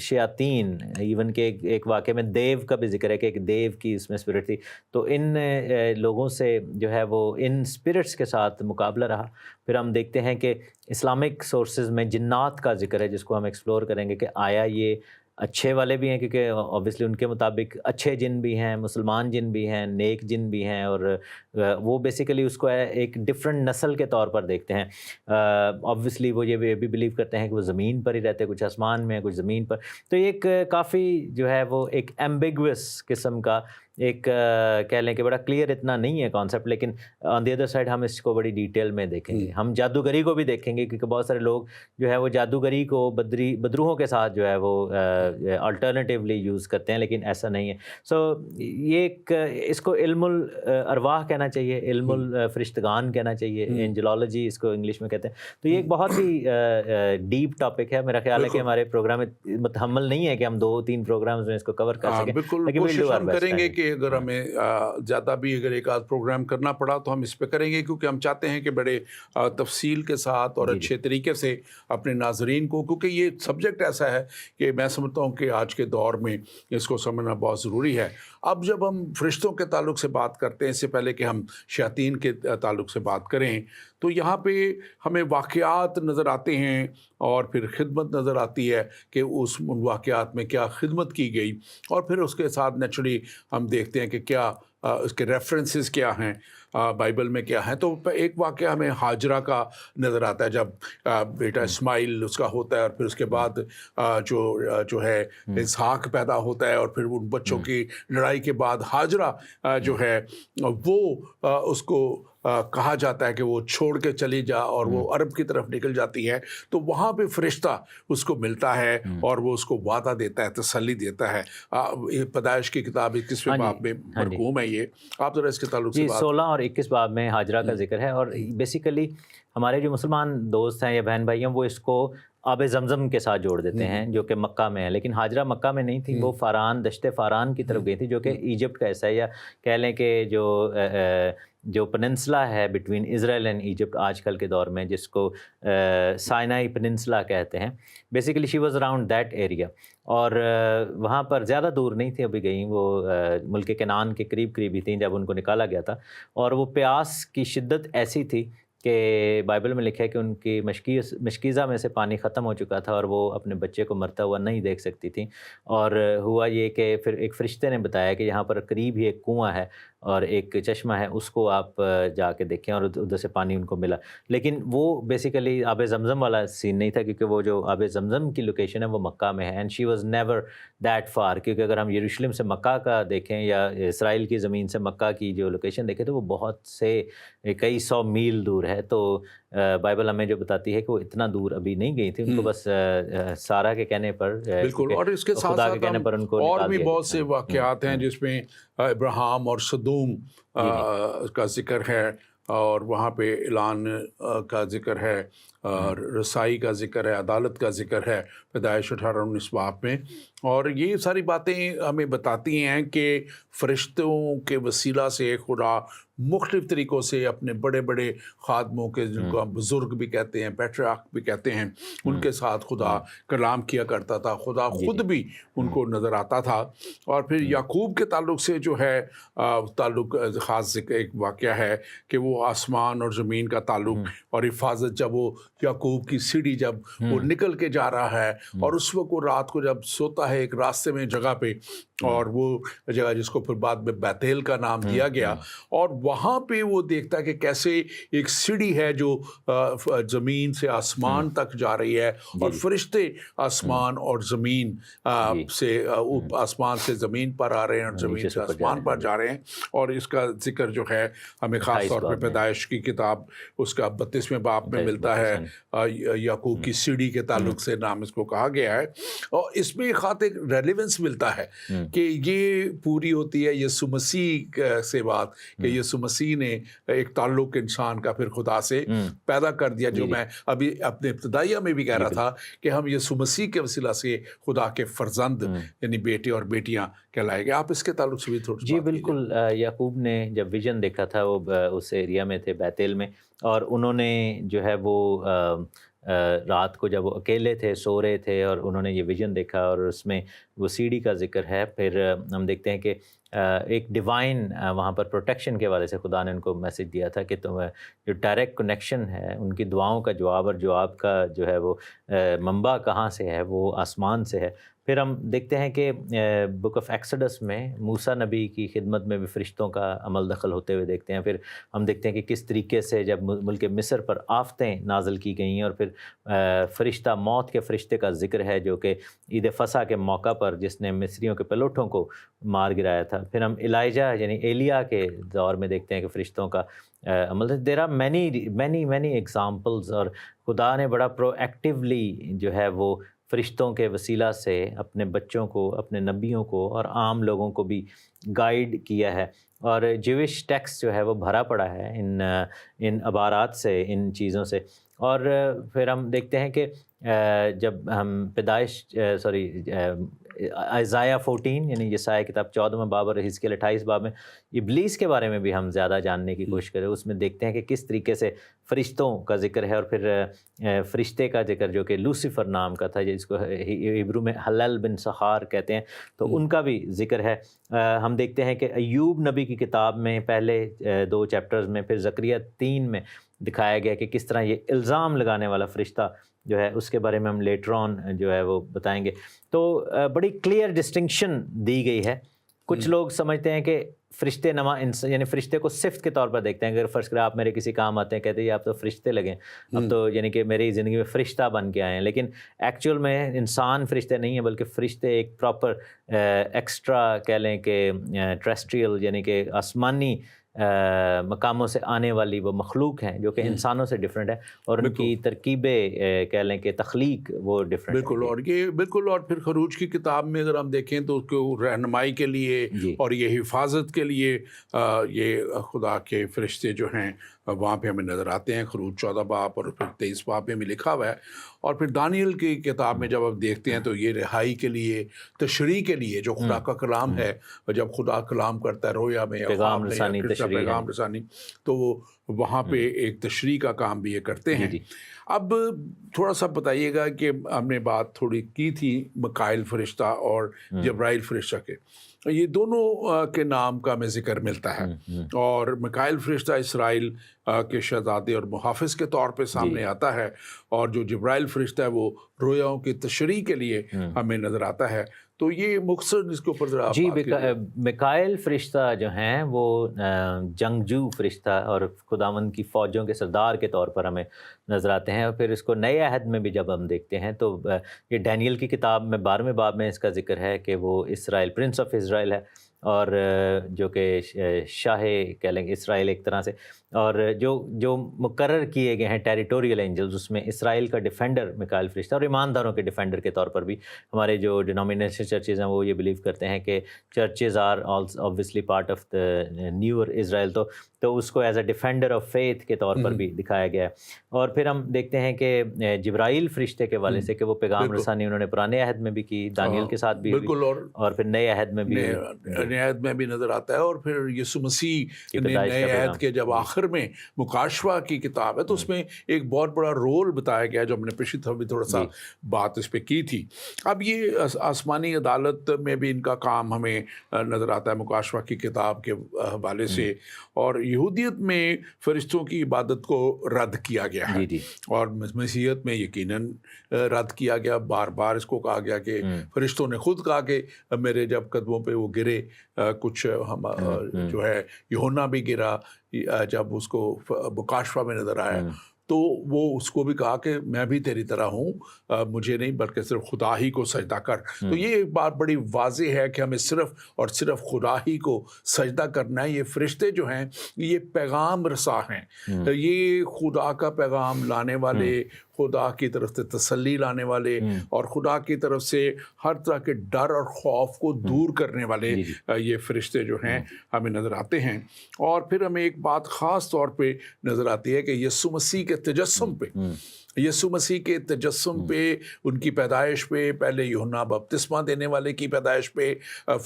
شیاطین، ایون کہ ایک واقعے میں دیو کا بھی ذکر ہے کہ ایک دیو کی اس میں اسپرٹ تھی. تو ان لوگوں سے جو ہے وہ ان اسپرٹس کے ساتھ مقابلہ رہا. پھر ہم دیکھتے ہیں کہ اسلامک سورسز میں جنات کا ذکر ہے، جس کو ہم ایکسپلور کریں گے کہ آیا یہ اچھے والے بھی ہیں، کیونکہ اوبیسلی ان کے مطابق اچھے جن بھی ہیں، مسلمان جن بھی ہیں، نیک جن بھی ہیں، اور وہ بیسیکلی اس کو ایک ڈفرینٹ نسل کے طور پر دیکھتے ہیں. اوبیسلی وہ یہ بھی بلیو کرتے ہیں کہ وہ زمین پر ہی رہتے ہیں، کچھ آسمان میں، کچھ زمین پر. تو ایک کافی جو ہے وہ ایک ایمبیگوس قسم کا ایک کہہ لیں کہ بڑا کلیئر اتنا نہیں ہے کانسیپٹ. لیکن آن دی ادر سائڈ ہم اس کو بڑی ڈیٹیل میں دیکھیں گے. ہم جادوگری کو بھی دیکھ گے، کیونکہ بہت سارے لوگ جو ہے وہ جادوگری کو بدروحوں کے ساتھ جو ہے وہ الٹرنیٹیولی یوز کرتے ہیں، لیکن ایسا نہیں ہے. سو یہ ایک اس کو علم الارواح کہنا چاہیے، علم الفرشتگان کہنا چاہیے، اینجلولوجی اس کو انگلش میں کہتے ہیں. تو یہ ایک بہت ہی ڈیپ ٹاپک ہے. میرا خیال ہے کہ ہمارے پروگرام متحمل نہیں ہے کہ ہم 2-3 پروگرامز میں اس کو کور کر سکیں. بالکل کوشش ہم کریں گے کہ اگر ہمیں زیادہ بھی اگر ایک آدھ پروگرام کرنا پڑا تو ہم اس پہ کریں گے، کیونکہ ہم چاہتے ہیں کہ بڑے تفصیل کے ساتھ اور اچھے طریقے سے اپنے ناظرین کو، کیونکہ یہ سبجیکٹ ایسا ہے کہ میں سمجھتا ہوں کہ آج کے دور میں اس کو سمجھنا بہت ضروری ہے. اب جب ہم فرشتوں کے تعلق سے بات کرتے ہیں، اس سے پہلے کہ ہم شیاطین کے تعلق سے بات کریں، تو یہاں پہ ہمیں واقعات نظر آتے ہیں اور پھر خدمت نظر آتی ہے کہ ان واقعات میں کیا خدمت کی گئی، اور پھر اس کے ساتھ نیچرلی ہم دیکھتے ہیں کہ کیا اس کے ریفرنسز کیا ہیں بائبل میں کیا ہیں. تو ایک واقعہ ہمیں ہاجرہ کا نظر آتا ہے، جب بیٹا اسماعیل اس کا ہوتا ہے، اور پھر اس کے بعد جو ہے اسحاق پیدا ہوتا ہے، اور پھر ان بچوں کی لڑائی کے بعد ہاجرہ جو ہے وہ اس کو کہا جاتا ہے کہ وہ چھوڑ کے چلی جا، اور وہ عرب کی طرف نکل جاتی ہے. تو وہاں پہ فرشتہ اس کو ملتا ہے اور وہ اس کو وعدہ دیتا ہے، تسلی دیتا ہے. پیدائش کی کتاب 21ویں باب میں مرقوم ہے. یہ آپ ذرا اس کے تعلق سے 16 اور 21 باب میں ہاجرہ کا ذکر ہے. اور بیسیکلی ہمارے جو مسلمان دوست ہیں یا بہن بھائی ہیں، وہ اس کو آب زمزم کے ساتھ جوڑ دیتے ہیں، جو کہ مکہ میں ہے. لیکن ہاجرہ مکہ میں نہیں تھی، وہ فاران، دشت فاران کی طرف گئی تھی، جو کہ ایجپٹ کا حصہ ہے، یا کہہ لیں کہ جو پننسلا ہے بٹوین اسرائیل اینڈ ایجپٹ آج کل کے دور میں، جس کو سائنائی پننسلا کہتے ہیں. Basically she was around that area, اور وہاں پر زیادہ دور نہیں تھی ابھی گئیں، وہ ملک کنعان کے قریب ہی تھیں جب ان کو نکالا گیا تھا. اور وہ پیاس کی شدت ایسی تھی کہ بائبل میں لکھا ہے کہ ان کی مشکیزہ میں سے پانی ختم ہو چکا تھا، اور وہ اپنے بچے کو مرتا ہوا نہیں دیکھ سکتی تھیں. اور ہوا یہ کہ پھر ایک فرشتے نے بتایا کہ یہاں پر قریب ہی ایک کنواں ہے اور ایک چشمہ ہے، اس کو آپ جا کے دیکھیں، اور ادھر سے پانی ان کو ملا. لیکن وہ بیسیکلی آب زمزم والا سین نہیں تھا، کیونکہ وہ جو آب زمزم کی لوکیشن ہے وہ مکہ میں ہے. And she was never that for, کیونکہ اگر ہم یروشلم سے مکہ کا دیکھیں یا اسرائیل کی زمین سے مکہ کی جو لوکیشن دیکھیں، تو وہ بہت سے کئی 100 میل دور ہے. تو بائبل ہمیں جو بتاتی ہے کہ وہ اتنا دور ابھی نہیں گئی تھی، ان کو بس سارہ کے کہنے پر، بالکل. اور اس کے ساتھ خدا کے کہنے پر ان کو اور بھی بہت سے واقعات ہیں جس میں ابراہیم اور سدوم کا ذکر ہے، اور وہاں پہ اعلان کا ذکر ہے، اور رسائی کا ذکر ہے، عدالت کا ذکر ہے پیدائش 18-19 باب میں. اور یہ ساری باتیں ہمیں بتاتی ہیں کہ فرشتوں کے وسیلہ سے خدا مختلف طریقوں سے اپنے بڑے بڑے خادموں کے، جن کو ہم بزرگ بھی کہتے ہیں، پیٹریارک بھی کہتے ہیں، ان کے ساتھ خدا کلام کیا کرتا تھا. خدا خود بھی ان کو نظر آتا تھا. اور پھر یعقوب کے تعلق سے جو ہے تعلق خاص ذکر ایک واقعہ ہے کہ وہ آسمان اور زمین کا تعلق اور حفاظت، جب وہ یعقوب کی سیڑھی جب وہ نکل کے جا رہا ہے، اور اس وقت وہ رات کو جب سوتا ہے ایک راستے میں جگہ پہ، اور وہ جگہ جس کو پھر بعد میں بیتیل کا نام دیا گیا، اور وہاں پہ وہ دیکھتا ہے کہ کیسے ایک سیڑھی ہے جو زمین سے آسمان تک جا رہی ہے، اور فرشتے آسمان اور زمین سے آسمان سے زمین پر آ رہے ہیں اور زمین سے آسمان پر جا رہے ہیں. اور اس کا ذکر جو ہے ہمیں خاص طور پہ پیدائش کی کتاب اس کا 32ویں باب میں ملتا ہے. یعقوب کی سیڑھی کے تعلق سے نام اس کو کہا گیا ہے. اور اس میں خاطر ایک ریلیونس ملتا ہے کہ یہ پوری ہوتی ہے یسوع مسیح سے بات، کہ یسوع مسیح نے ایک تعلق انسان کا پھر خدا سے پیدا کر دیا، جو میں ابھی اپنے ابتدائیہ میں بھی کہہ رہا تھا کہ ہم یسوع مسیح کے وسیلہ سے خدا کے فرزند یعنی بیٹے اور بیٹیاں کہلائے گئے. آپ اس کے تعلق سے بھی تھوڑا جی بالکل. یعقوب نے جب ویژن دیکھا تھا، وہ اس ایریا میں تھے بیتیل میں، اور انہوں نے جو ہے وہ رات کو جب وہ اکیلے تھے، سو رہے تھے اور انہوں نے یہ ویژن دیکھا اور اس میں وہ سیڑھی کا ذکر ہے. پھر ہم دیکھتے ہیں کہ ایک ڈیوائن وہاں پر پروٹیکشن کے حوالے سے خدا نے ان کو میسج دیا تھا کہ تم جو ڈائریکٹ کنیکشن ہے ان کی دعاؤں کا جواب، اور جواب کا جو ہے وہ منبع کہاں سے ہے، وہ آسمان سے ہے. پھر ہم دیکھتے ہیں کہ بک آف ایکسڈس میں موسیٰ نبی کی خدمت میں بھی فرشتوں کا عمل دخل ہوتے ہوئے دیکھتے ہیں. پھر ہم دیکھتے ہیں کہ کس طریقے سے جب ملک مصر پر آفتیں نازل کی گئی ہیں اور پھر فرشتہ موت کے فرشتے کا ذکر ہے جو کہ عید فصح کے موقع پر جس نے مصریوں کے پلوٹھوں کو مار گرایا تھا. پھر ہم الائجہ یعنی ایلیا کے دور میں دیکھتے ہیں کہ فرشتوں کا عمل. دیر آر مینی ایگزامپلز، اور خدا نے بڑا پرو ایکٹیولی جو ہے وہ فرشتوں کے وسیلہ سے اپنے بچوں کو، اپنے نبیوں کو اور عام لوگوں کو بھی گائیڈ کیا ہے. اور جوش ٹیکسٹ جو ہے وہ بھرا پڑا ہے ان عبارات سے، ان چیزوں سے. اور پھر ہم دیکھتے ہیں کہ جب ہم ائزایہ 14 یعنی یسایہ کتاب 14 باب اور حزقیل 28 باب میں ابلیس کے بارے میں بھی ہم زیادہ جاننے کی کوشش کریں. اس میں دیکھتے ہیں کہ کس طریقے سے فرشتوں کا ذکر ہے، اور پھر فرشتے کا ذکر جو کہ لوسیفر نام کا تھا، جس کو ہیبرو میں ہلل بن سخار کہتے ہیں، تو ان کا بھی ذکر ہے. ہم دیکھتے ہیں کہ ایوب نبی کی کتاب میں پہلے 2 چیپٹرز میں، پھر زکریا 3 میں دکھایا گیا کہ کس طرح یہ الزام لگانے والا فرشتہ جو ہے اس کے بارے میں ہم لیٹر آن جو ہے وہ بتائیں گے. تو بڑی کلیئر ڈسٹنکشن دی گئی ہے. کچھ لوگ سمجھتے ہیں کہ فرشتے نما یعنی فرشتے کو صفت کے طور پر دیکھتے ہیں. اگر فرض کریں آپ میرے کسی کام آتے ہیں، کہتے ہیں آپ تو فرشتے لگیں، اب تو یعنی کہ میری زندگی میں فرشتہ بن کے آئے ہیں. لیکن ایکچوئل میں انسان فرشتے نہیں ہیں، بلکہ فرشتے ایک پراپر ایکسٹرا کہہ لیں کہ ٹریسٹریل یعنی کہ آسمانی مقاموں سے آنے والی وہ مخلوق ہیں جو کہ انسانوں سے ڈفرینٹ ہے، اور ان کی ترکیبیں کہہ لیں کہ تخلیق وہ ڈفرینٹ. بالکل. اور یہ بالکل. اور پھر خروج کی کتاب میں اگر ہم دیکھیں تو اس کو رہنمائی کے لیے اور یہ حفاظت کے لیے یہ خدا کے فرشتے جو ہیں وہاں پہ ہمیں نظر آتے ہیں. خروج 14 باب اور پھر 23 باب میں لکھا ہوا ہے. اور پھر دانیل کی کتاب میں جب آپ دیکھتے ہیں تو یہ رہائی کے لیے، تشریح کے لیے جو خدا کا کلام ہے، جب خدا کلام کرتا ہے رویا میں، پیغام رسانی، تو وہ وہاں پہ ایک تشریح کا کام بھی یہ کرتے ہیں. اب تھوڑا سا بتائیے گا کہ ہم نے بات تھوڑی کی تھی مکائل فرشتہ اور جبرائیل فرشتہ کے، یہ دونوں کے نام کا ہمیں ذکر ملتا ہے. اور مکائل فرشتہ اسرائیل کے شہزادے اور محافظ کے طور پہ سامنے آتا ہے، اور جو جبرائیل فرشتہ ہے وہ رویاؤں کی تشریح کے لیے ہمیں نظر آتا ہے. تو یہ مختصر اس کے اوپر ذرا مکائل فرشتہ جو ہیں وہ جنگجو فرشتہ اور خداوند کی فوجوں کے سردار کے طور پر ہمیں نظر آتے ہیں. اور پھر اس کو نئے عہد میں بھی جب ہم دیکھتے ہیں تو یہ ڈینیل کی کتاب میں 12ویں باب میں اس کا ذکر ہے کہ وہ اسرائیل، پرنس آف اسرائیل ہے، اور جو کہ شاہ کہہ لیں گے اسرائیل ایک طرح سے. اور جو مقرر کیے گئے ہیں ٹیریٹوریل اینجلز، اس میں اسرائیل کا ڈیفینڈر مکائل فرشتہ اور ایمانداروں کے ڈیفینڈر کے طور پر بھی ہمارے جو ڈینومینیشن چرچز ہیں وہ یہ بلیو کرتے ہیں کہ churches are obviously part of the new Israel, تو اس کو as a defender of faith کے طور پر بھی دکھایا گیا ہے. اور پھر ہم دیکھتے ہیں کہ جبرائیل فرشتے کے والے سے کہ وہ پیغام رسانی انہوں نے پرانے عہد میں بھی کی، دانیل کے ساتھ بھی، اور پھر نئے عہد میں بھی عہد میں بھی نظر آتا ہے. اور پھر یسوع مسیح نے نئے عہد کے جب آخر میں مکاشفہ کی کتاب ہے تو اس میں ایک بہت بڑا رول بتایا گیا جو ہم نے پچھلی دفعہ بھی تھوڑا سا بات اس پہ کی تھی. اب یہ آسمانی عدالت میں بھی ان کا کام ہمیں نظر آتا ہے مکاشفہ کی کتاب کے حوالے سے. اور یہودیت میں فرشتوں کی عبادت کو رد کیا گیا ہے، اور مسیحیت میں یقیناً رد کیا گیا. بار بار اس کو کہا گیا کہ فرشتوں نے خود کہا کہ میرے جب قدموں پہ وہ گرے، کچھ ہم جو ہے یوحنا بھی گرا جب اس کو مکاشفہ میں نظر آیا، تو وہ اس کو بھی کہا کہ میں بھی تیری طرح ہوں، مجھے نہیں بلکہ صرف خدا ہی کو سجدہ کر. تو یہ ایک بات بڑی واضح ہے کہ ہمیں صرف اور صرف خدا ہی کو سجدہ کرنا ہے. یہ فرشتے جو ہیں یہ پیغام رساں ہیں، یہ خدا کا پیغام لانے والے، خدا کی طرف سے تسلی لانے والے، اور خدا کی طرف سے ہر طرح کے ڈر اور خوف کو دور کرنے والے یہ فرشتے جو ہیں ہمیں نظر آتے ہیں. اور پھر ہمیں ایک بات خاص طور پہ نظر آتی ہے کہ یسوع مسیح کے تجسم پہ، یسوع مسیح کے تجسم پہ، ان کی پیدائش پہ، پہلے یوحنا بپتسمہ دینے والے کی پیدائش پہ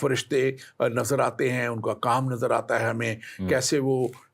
فرشتے نظر آتے ہیں. ان کا کام نظر آتا ہے ہمیں، کیسے وہ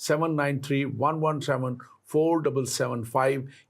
793 117 4775,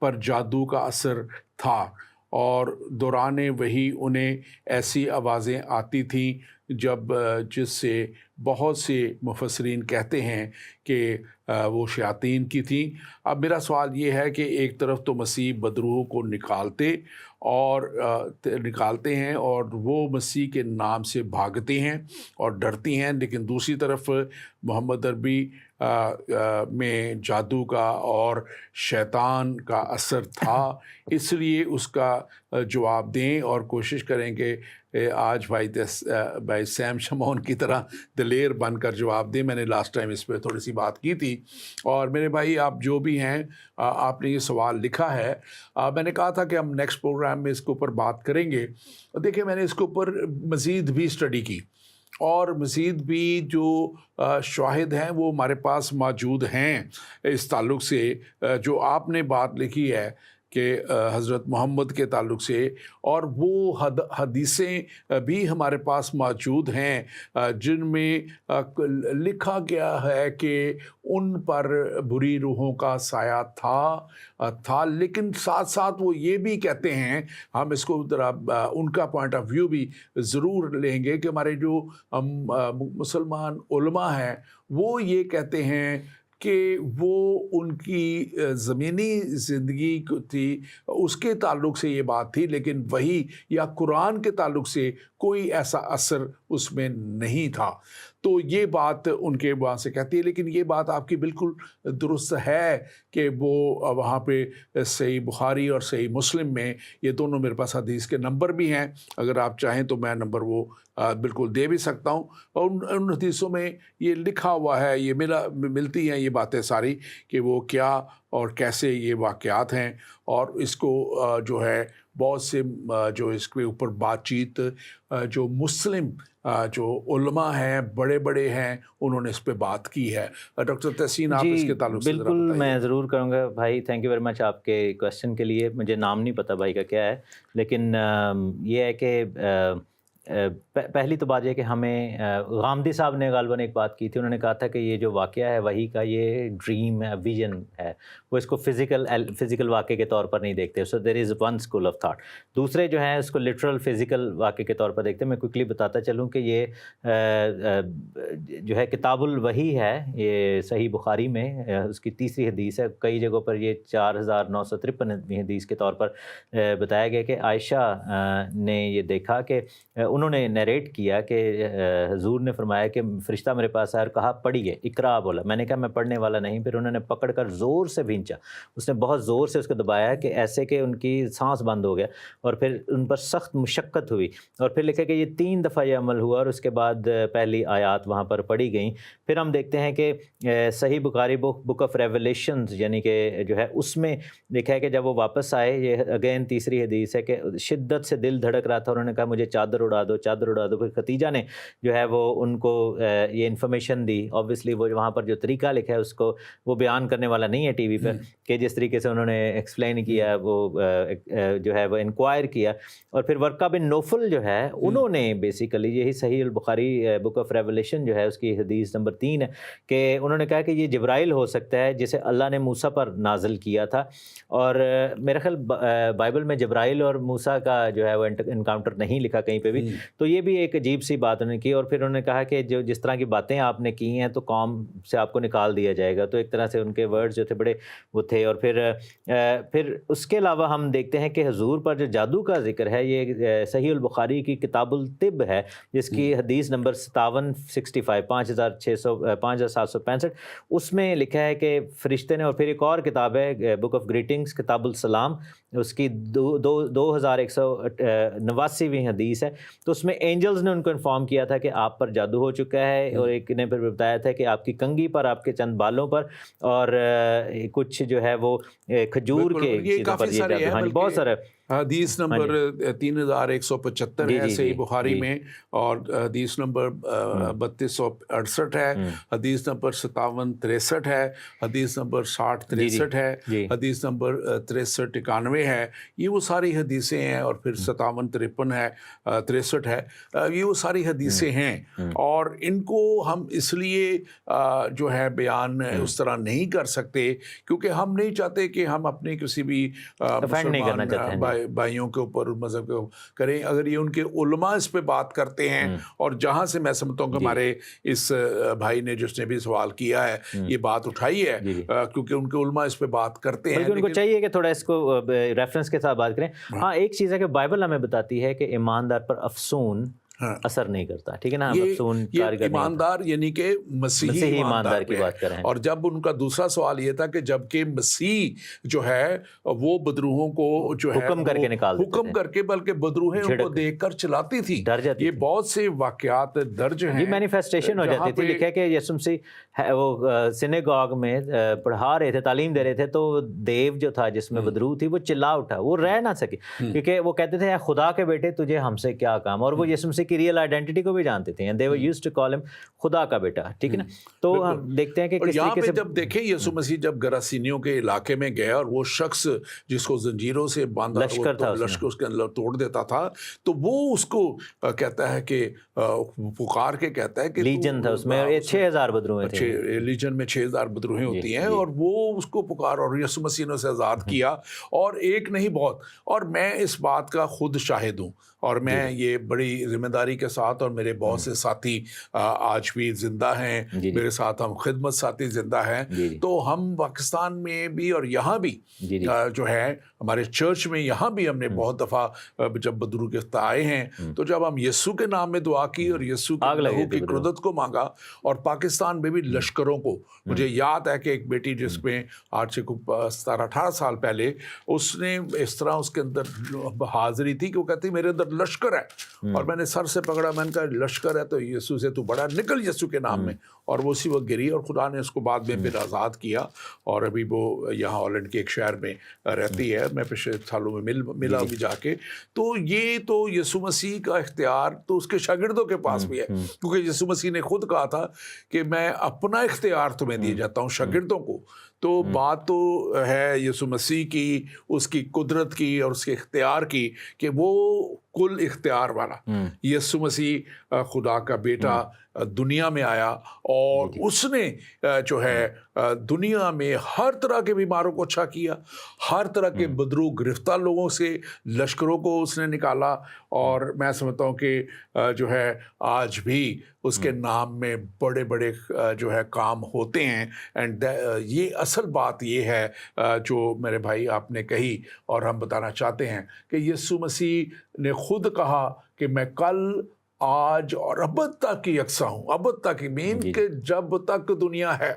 پر جادو کا اثر تھا، اور دوران وہی انہیں ایسی آوازیں آتی تھیں جس سے بہت سے مفسرین کہتے ہیں کہ وہ شیاطین کی تھیں۔ اب میرا سوال یہ ہے کہ ایک طرف تو مسیح بدروحوں کو نکالتے ہیں اور وہ مسیح کے نام سے بھاگتے ہیں اور ڈرتی ہیں، لیکن دوسری طرف محمد عربی میں جادو کا اور شیطان کا اثر تھا، اس لیے اس کا جواب دیں اور کوشش کریں کہ آج بھائی سیم شمعون کی طرح دلیر بن کر جواب دیں۔ میں نے لاسٹ ٹائم اس پہ تھوڑی سی بات کی تھی، اور میرے بھائی آپ جو بھی ہیں، آپ نے یہ سوال لکھا ہے، میں نے کہا تھا کہ ہم نیکسٹ پروگرام میں اس کے اوپر بات کریں گے۔ دیکھیں، میں نے اس کے اوپر مزید بھی اسٹڈی کی، اور مزید بھی جو شواہد ہیں وہ ہمارے پاس موجود ہیں اس تعلق سے، جو آپ نے بات لکھی ہے کہ حضرت محمد کے تعلق سے، اور وہ حدیثیں بھی ہمارے پاس موجود ہیں جن میں لکھا گیا ہے کہ ان پر بری روحوں کا سایہ تھا، لیکن ساتھ ساتھ وہ یہ بھی کہتے ہیں، ہم اس کو ذرا ان کا پوائنٹ آف ویو بھی ضرور لیں گے، کہ ہمارے جو مسلمان علماء ہیں وہ یہ کہتے ہیں کہ وہ ان کی زمینی زندگی تھی، اس کے تعلق سے یہ بات تھی، لیکن وحی یا قرآن کے تعلق سے کوئی ایسا اثر اس میں نہیں تھا۔ تو یہ بات ان کے وہاں سے کہتی ہے، لیکن یہ بات آپ کی بالکل درست ہے کہ وہ وہاں پہ صحیح بخاری اور صحیح مسلم میں یہ دونوں میرے پاس حدیث کے نمبر بھی ہیں، اگر آپ چاہیں تو میں نمبر وہ بالکل دے بھی سکتا ہوں، اور ان حدیثوں میں یہ لکھا ہوا ہے، یہ ملتی ہیں یہ باتیں ساری کہ وہ کیا اور کیسے یہ واقعات ہیں، اور اس کو جو ہے بہت سے جو اس کے اوپر بات چیت جو مسلم جو علماء ہیں، بڑے بڑے ہیں، انہوں نے اس پہ بات کی ہے۔ ڈاکٹر تحسین، آپ اس کے تعلق سے بالکل میں ضرور کروں گا بھائی، تھینک یو ویری مچ آپ کے کویسچن کے لیے۔ مجھے نام نہیں پتہ بھائی کا کیا ہے، لیکن یہ ہے کہ پہلی تو بات یہ کہ ہمیں غامدی صاحب نے غالباً ایک بات کی تھی، انہوں نے کہا تھا کہ یہ جو واقعہ ہے وحی کا، یہ ڈریم ہے، ویژن ہے، وہ اس کو فزیکل واقعے کے طور پر نہیں دیکھتے۔ So there is one school of thought. دوسرے جو ہیں اس کو لٹرل فزیکل واقعے کے طور پر دیکھتے ہیں۔ میں کوئکلی بتاتا چلوں کہ یہ جو ہے کتاب الوحی ہے، یہ صحیح بخاری میں اس کی 3ری حدیث ہے، کئی جگہوں پر یہ 4953 حدیث کے طور پر بتایا گیا کہ عائشہ نے یہ دیکھا کہ انہوں نے نیریٹ کیا کہ حضور نے فرمایا کہ فرشتہ میرے پاس آیا اور کہا پڑھیے، اقرا بولا۔ میں نے کہا میں پڑھنے والا نہیں، پھر انہوں نے پکڑ کر زور سے بھینچا، اس نے بہت زور سے اس کو دبایا کہ ایسے کہ ان کی سانس بند ہو گیا، اور پھر ان پر سخت مشقت ہوئی، اور پھر لکھا کہ یہ 3 دفعہ یہ عمل ہوا، اور اس کے بعد پہلی آیات وہاں پر پڑھی گئیں۔ پھر ہم دیکھتے ہیں کہ صحیح بخاری بک آف ریولیشنز یعنی کہ جو ہے اس میں لکھا ہے کہ جب وہ واپس آئے، یہ اگین 3ری حدیث ہے، کہ شدت سے دل دھڑک رہا تھا، انہوں نے کہا مجھے چادر اڑا دو، چادر اڑا دو۔ پھر ختیجہ نے جو ہے وہ ان کو یہ انفارمیشن دی، اوبویسلی وہ وہاں پر جو طریقہ لکھا ہے اس کو وہ بیان کرنے والا نہیں ہے ٹی وی پہ، کہ جس طریقے سے انہوں نے ایکسپلین کیا، وہ جو ہے وہ انکوائر کیا۔ اور پھر ورقہ بن نوفل جو ہے انہوں نے بیسیکلی یہی صحیح البخاری بک آف ریولیشن جو ہے اس کی حدیث نمبر 3 ہے، کہ انہوں نے کہا کہ یہ جبرائیل ہو سکتا ہے جسے اللہ نے موسیٰ پر نازل کیا تھا، اور میرا خیال بائبل میں جبرائیل اور موسیٰ کا جو ہے وہ انکاؤنٹر نہیں لکھا کہیں پہ بھی، تو یہ بھی ایک عجیب سی بات انہوں نے کی۔ اور پھر انہوں نے کہا کہ جو جس طرح کی باتیں آپ نے کی ہیں تو قوم سے آپ کو نکال دیا جائے گا، تو ایک طرح سے ان کے ورڈز جو تھے بڑے وہ تھے۔ اور پھر اس کے علاوہ ہم دیکھتے ہیں کہ حضور پر جو جادو کا ذکر ہے، یہ صحیح البخاری کی کتاب الطب ہے، جس کی حدیث نمبر 5765 5765 اس میں لکھا ہے کہ فرشتے نے، اور پھر ایک اور کتاب ہے بک آف گریٹنگز کتاب السلام، اس کی 2189ویں حدیث ہے، تو اس میں اینجلز نے ان کو انفارم کیا تھا کہ آپ پر جادو ہو چکا ہے، اور ایک نے پھر بتایا تھا کہ آپ کی کنگھی پر، آپ کے چند بالوں پر، اور کچھ جو ہے وہ کھجور کے چیزوں پر یہ جادو، ہاں جی بہت سارا حدیث نمبر 3175 ہے صحیح بخاری میں، اور حدیث نمبر 3268 ہے، حدیث نمبر 5763 ہے، حدیث نمبر 6063 ہے، حدیث نمبر 6391 ہے. یہ وہ ساری حدیثیں ہیں، اور پھر 5753 ہے، 63 ہے. یہ وہ ساری حدیثیں ہیں، اور ان کو ہم اس لیے جو ہے بیان اس طرح نہیں کر سکتے کیونکہ ہم نہیں چاہتے کہ ہم اپنے کسی بھی مسلمان بھائیوں کے اوپر مذہب کے کریں. اگر یہ ان کے علماء اس پہ بات کرتے ہیں، اور جہاں سے میں سمجھتا ہوں کہ ہمارے اس بھائی نے جس نے بھی سوال کیا ہے یہ بات اٹھائی ہے، کیونکہ ان کے علماء اس پہ بات کرتے ہیں، ان کو چاہیے کہ تھوڑا اس کو ریفرنس کے ساتھ بات کریں. ہاں ایک چیز ہے کہ بائبل ہمیں بتاتی ہے کہ ایماندار پر افسون اثر نہیں کرتا، ٹھیک ہے نا. یہ ایماندار یعنی کہ مسیحی ایماندار کی بات کریں. اور جب ان کا دوسرا سوال یہ تھا کہ جب کہ مسیح جو ہے وہ بدروہوں کو جو ہے حکم کر کے نکال حکم کر کے، بلکہ بدروہیں ان کو دیکھ کر چلاتی تھی، یہ بہت سے واقعات درج ہیں. یہ مینیفیسٹیشن ہو جاتی تھی. لکھا ہے کہ یسوع مسیح وہ سینیگاگ میں پڑھا رہے تھے، تعلیم دے رہے تھے، تو دیو جو تھا جس میں بدروہ تھی وہ چلا اٹھا، وہ رہ نہ سکے، کیونکہ وہ کہتے تھے خدا کے بیٹے تجھے ہم سے کیا کام. اور وہ یسوع مسیح کی ریئل آئیڈینٹی کو بھی جانتے تھے، they were used to call him خدا کا بیٹا، ٹھیک ہے نا. تو ہم دیکھتے ہیں کہ کس طریقے سے جب دیکھیں یسوع مسیح جب گراسینیوں کے علاقے میں گیا، اور وہ شخص جس کو زنجیروں سے باندھا لشکر تھا، لشکر اس کے اندر توڑ دیتا تھا، تو وہ اس کو کہتا ہے کہ پکار کے کہتا ہے کہ لیجن تھا اس میں، 6000 بدروہیں تھے، لیجن میں 6000 بدروہیں ہوتی ہیں، اور وہ اس کو پکار، اور یسوع مسیح نے اسے آزاد کیا. اور ایک نہیں بہت، اور میں اس بات کا خود شاہد ہوں، اور میں یہ بڑی ذمہ داری کے ساتھ، اور میرے بہت سے ساتھی آج بھی زندہ ہیں، میرے ساتھ ہم خدمت ساتھی زندہ ہیں، تو ہم پاکستان میں بھی اور یہاں بھی جو ہے ہمارے چرچ میں، یہاں بھی ہم نے بہت دفعہ جب بدرو کے آئے ہیں، تو جب ہم یسوع کے نام میں دعا کی اور یسوع کے لہو کی قدرت کو مانگا، اور پاکستان میں بھی لشکروں کو، مجھے یاد ہے کہ ایک بیٹی جس میں آج سے 17-18 سال پہلے، اس نے اس طرح اس کے اندر حاضری تھی کہ وہ کہتی میرے اندر لشکر ہے، اور میں نے سر سے پکڑا، میں نے کہا لشکر ہے تو یسوع سے تو بڑا، نکل یسوع کے نام میں. اور وہ اسی وقت گری، اور خدا نے اس کو بعد میں پھر آزاد کیا، اور ابھی وہ یہاں ہالینڈ کے ایک شہر میں رہتی ہے. میں پچھلے سالوں میں ملا بھی جا کے. تو یہ تو یسوع مسیح کا اختیار تو اس کے شاگردوں کے پاس بھی ہے، کیونکہ یسوع مسیح نے خود کہا تھا کہ میں اپنا اختیار تمہیں دیے جاتا ہوں شاگردوں کو. تو بات تو ہے یسوع مسیح کی، اس کی قدرت کی اور اس کے اختیار کی، کہ وہ کل اختیار والا یسوع مسیح خدا کا بیٹا دنیا میں آیا، اور اس نے جو ہے دنیا میں ہر طرح کے بیماروں کو اچھا کیا، ہر طرح کے بدرو گرفتار لوگوں سے لشکروں کو اس نے نکالا. اور میں سمجھتا ہوں کہ جو ہے آج بھی اس کے نام میں بڑے بڑے جو ہے کام ہوتے ہیں. اینڈ یہ اصل بات یہ ہے جو میرے بھائی آپ نے کہی، اور ہم بتانا چاہتے ہیں کہ یسوع مسیح نے خود کہا کہ میں کل، آج اور ابد تک کی یکساں ہوں. ابد تک مین کہ جب تک دنیا ہے،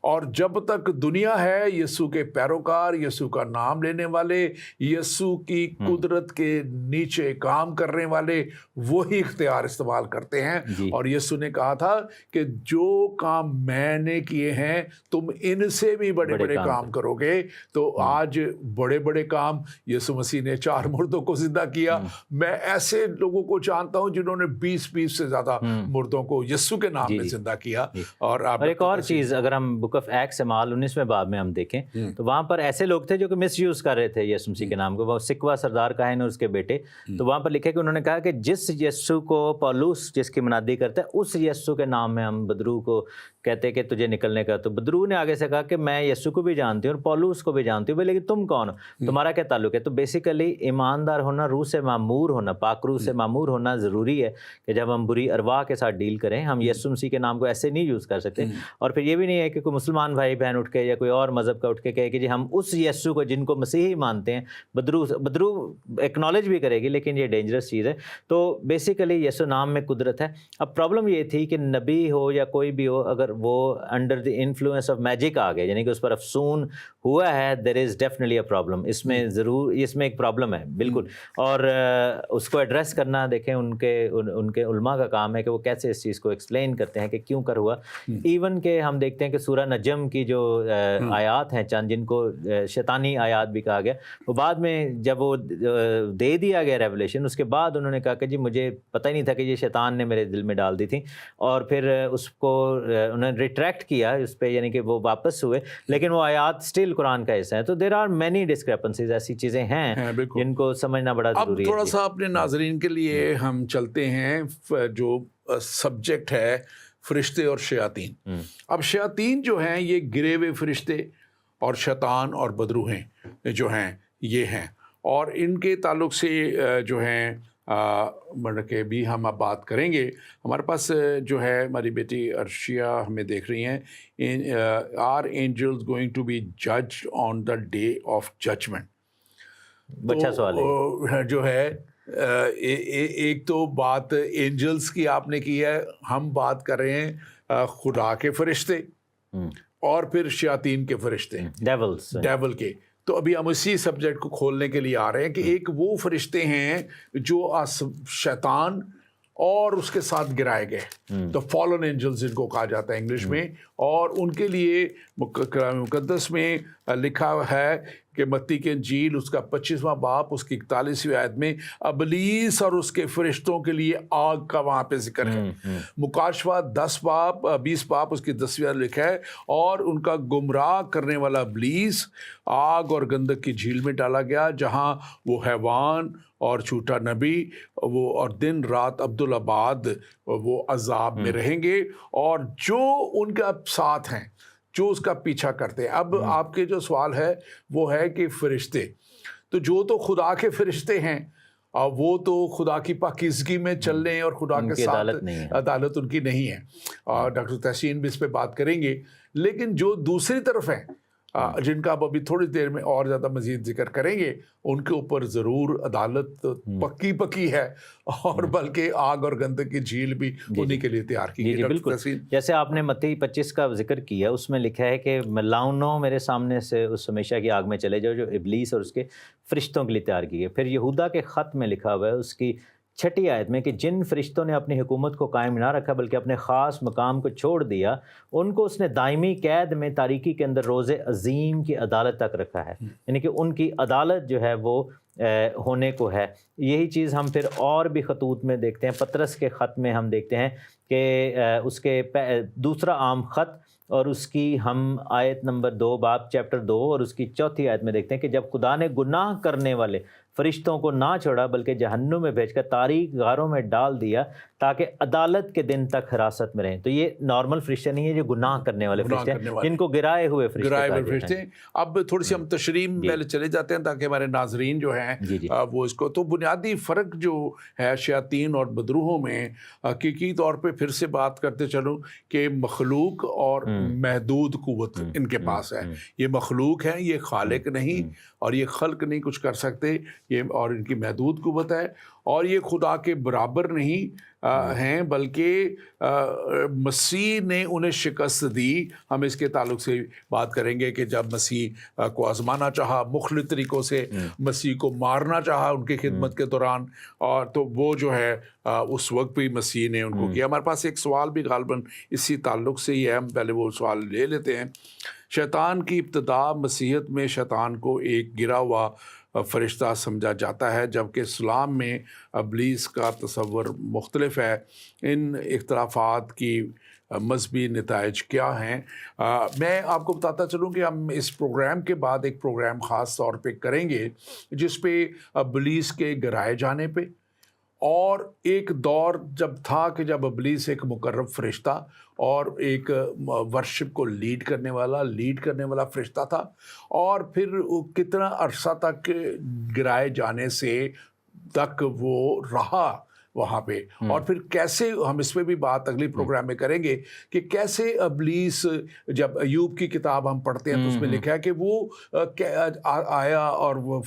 اور جب تک دنیا ہے یسوع کے پیروکار، یسوع کا نام لینے والے، یسوع کی قدرت کے نیچے کام کرنے والے وہی اختیار استعمال کرتے ہیں. اور یسوع نے کہا تھا کہ جو کام میں نے کیے ہیں تم ان سے بھی بڑے بڑے کام کرو گے. تو آج بڑے بڑے کام یسوع مسیح نے 4 مردوں کو زندہ کیا. میں ایسے لوگوں کو جانتا ہوں جنہوں نے 20 سے زیادہ مردوں کو یسوع کے نام میں زندہ کیا. اور ایک اور چیز، اگر ہم بک آف ایکٹس مال 19 باب میں ہم دیکھیں تو وہاں پر ایسے لوگ تھے جو کہ مس یوز کر رہے تھے یسوع مسیح کے نام کو. وہ سکوا سردار کاہن اور اس کے بیٹے، تو وہاں پر لکھے کہ انہوں نے کہا کہ جس یسوع کو پولس جس کی منادی کرتا ہے، اس یسوع کے نام میں ہم بدرو کو کہتے کہ تجھے نکلنے کا. تو بدرو نے آگے سے کہا کہ میں یسوع کو بھی جانتی ہوں اور پولس کو بھی جانتی ہوں، لیکن تم کون ہو، تمہارا کیا تعلق ہے. تو بیسیکلی ایماندار ہونا، روح سے معمور ہونا، پاک روح سے معمور ہونا ضروری ہے کہ جب ہم بری ارواح کے ساتھ ڈیل کریں، ہم یسوع مسیح کے نام کو ایسے نہیں یوز کر سکتے. اور پھر یہ بھی نہیں ہے کہ کوئی مسلمان بھائی بہن اٹھ کے یا کوئی اور مذہب کا اٹھ کے کہے کہ جی ہم اس یسوع کو جن کو مسیحی مانتے ہیں، بدرو ایکنالج بھی کرے گی، لیکن یہ ڈینجرس چیز ہے. تو بیسیکلی یسوع نام میں قدرت ہے. اب پرابلم یہ تھی کہ نبی ہو یا کوئی بھی ہو، اگر وہ under the influence of magic آ گئے، یعنی کہ اس پر افسون ہوا ہے، دیر از ڈیفینیٹلی اے پرابلم. اس میں ضرور اس میں ایک پرابلم ہے بالکل. اور اس کو ایڈریس کرنا، دیکھیں ان کے علماء کا کام ہے کہ وہ کیسے اس چیز کو ایکسپلین کرتے ہیں کہ کیوں کر ہوا. ایون کہ ہم دیکھتے ہیں کہ سورہ نجم کی جو آیات ہیں چند، جن کو شیطانی آیات بھی کہا گیا، وہ بعد میں جب وہ دے دیا گیا ریولیشن، اس کے بعد انہوں نے کہا کہ جی مجھے پتہ ہی نہیں تھا کہ یہ شیطان نے میرے دل میں ڈال دی تھی، اور پھر اس کو انہوں نے ریٹریکٹ کیا اس پہ، یعنی کہ وہ واپس ہوئے، لیکن وہ آیات اسٹل قرآن کا حصہ ہیں. تو دیر آر مینی ڈسکرپنسیز، ایسی چیزیں ہیں جن کو سمجھنا بڑا ضروری ہے. اب تھوڑا سا اپنے ناظرین کے لیے ہم چلتے ہیں جو سبجیکٹ ہے فرشتے اور شیاطین. اب شیاطین جو ہیں یہ گرے ہوئے فرشتے، اور شیطان اور بدروہیں جو ہیں یہ ہیں، اور ان کے تعلق سے جو ہیں بڑھ کے بھی ہم اب بات کریں گے. ہمارے پاس جو ہے ہماری بیٹی عرشیہ ہمیں دیکھ رہی ہیں. Are angels going to be judged on the day of judgement. اچھا سوال ہے. جو ہے ایک تو بات اینجلز کی آپ نے کی ہے، ہم بات کر رہے ہیں خدا کے فرشتے اور پھر شیاطین کے فرشتے، ڈیول کے. تو ابھی ہم اسی سبجیکٹ کو کھولنے کے لیے آ رہے ہیں کہ ایک وہ فرشتے ہیں جو شیطان اور اس کے ساتھ گرائے گئے، تو فالن اینجلز ان کو کہا جاتا ہے انگلش میں. اور ان کے لیے کلام مقدس میں لکھا ہے کہ متی کی انجیل اس کا 25واں باب اس کی 41ویں آیت میں ابلیس اور اس کے فرشتوں کے لیے آگ کا وہاں پہ ذکر ہے. مکاشفہ 20 باب اس کی 10ویں آیت لکھا ہے، اور ان کا گمراہ کرنے والا ابلیس آگ اور گندک کی جھیل میں ڈالا گیا، جہاں وہ حیوان اور جھوٹا نبی وہ اور دن رات عبدالآباد وہ عذاب میں رہیں گے، اور جو ان کا ساتھ ہیں، جو اس کا پیچھا کرتے ہیں. اب آپ کے جو سوال ہے وہ ہے کہ فرشتے تو جو تو خدا کے فرشتے ہیں، وہ تو خدا کی پاکیزگی میں چل رہے ہیں اور خدا کے ساتھ عدالت ان کی نہیں ہے. اور ڈاکٹر تحسین بھی اس پہ بات کریں گے. لیکن جو دوسری طرف ہیں، جن کا اب ابھی تھوڑی دیر میں اور زیادہ مزید ذکر کریں گے، ان کے اوپر ضرور عدالت پکی ہے، اور بلکہ آگ اور گندک کی جھیل بھی انہی کے لیے تیار کی گئی. بالکل. جیسے آپ نے متی 25 کا ذکر کیا، اس میں لکھا ہے کہ ملاؤنوں میرے سامنے سے اس ہمیشہ کی آگ میں چلے جاؤ جو ابلیس اور اس کے فرشتوں کے لیے تیار کی ہے. پھر یہودا کے خط میں لکھا ہوا ہے اس کی 6 آیت میں کہ جن فرشتوں نے اپنی حکومت کو قائم نہ رکھا بلکہ اپنے خاص مقام کو چھوڑ دیا، ان کو اس نے دائمی قید میں تاریکی کے اندر روز عظیم کی عدالت تک رکھا ہے. یعنی کہ ان کی عدالت جو ہے وہ ہونے کو ہے. یہی چیز ہم پھر اور بھی خطوط میں دیکھتے ہیں. پطرس کے خط میں ہم دیکھتے ہیں کہ اس کے دوسرا عام خط اور اس کی ہم آیت نمبر 2 باب چیپٹر 2 اور اس کی 4 آیت میں دیکھتے ہیں کہ جب خدا نے گناہ کرنے والے فرشتوں کو نہ چھوڑا بلکہ جہنم میں بھیج کر تاریک غاروں میں ڈال دیا تاکہ عدالت کے دن تک حراست میں رہیں. تو یہ نارمل فرشتے نہیں ہے، جو گناہ کرنے والے فرشتے ہیں، جن کو گرائے ہوئے فرشتے. اب تھوڑی سی ہم تشریح پہلے چلے جاتے ہیں تاکہ ہمارے ناظرین جو ہیں وہ اس کو، تو بنیادی فرق جو ہے شیاطین اور بدروحوں میں، حقیقی طور پہ پھر سے بات کرتے چلوں کہ مخلوق اور محدود قوت ان کے پاس ہے. یہ مخلوق ہے، یہ خالق نہیں، اور یہ خلق نہیں کچھ کر سکتے، یہ اور ان کی محدود قوت ہے. اور یہ خدا کے برابر نہیں ہیں، بلکہ مسیح نے انہیں شکست دی. ہم اس کے تعلق سے بات کریں گے کہ جب مسیح کو آزمانا چاہا، مختلف طریقوں سے مسیح کو مارنا چاہا ان کی خدمت کے دوران، اور تو وہ جو ہے اس وقت بھی مسیح نے ان کو کیا. ہمارے پاس ایک سوال بھی غالباً اسی تعلق سے ہی ہے، ہم پہلے وہ سوال لے لیتے ہیں. شیطان کی ابتدا مسیحیت میں شیطان کو ایک گرا ہوا فرشتہ سمجھا جاتا ہے، جبکہ اسلام میں ابلیس کا تصور مختلف ہے. ان اختلافات کی مذہبی نتائج کیا ہیں؟ میں آپ کو بتاتا چلوں کہ ہم اس پروگرام کے بعد ایک پروگرام خاص طور پہ کریں گے جس پہ ابلیس کے گرائے جانے پہ، اور ایک دور جب تھا کہ جب ابلیس ایک مقرب فرشتہ اور ایک ورشپ کو لیڈ کرنے والا فرشتہ تھا، اور پھر کتنا عرصہ تک گرائے جانے سے تک وہ رہا وہاں پہ، اور پھر کیسے، ہم اس پہ بھی بات اگلی پروگرام میں کریں گے کہ کیسے ابلیس، جب ایوب کی کتاب ہم پڑھتے ہیں تو اس میں لکھا ہے کہ وہ آیا اور وہ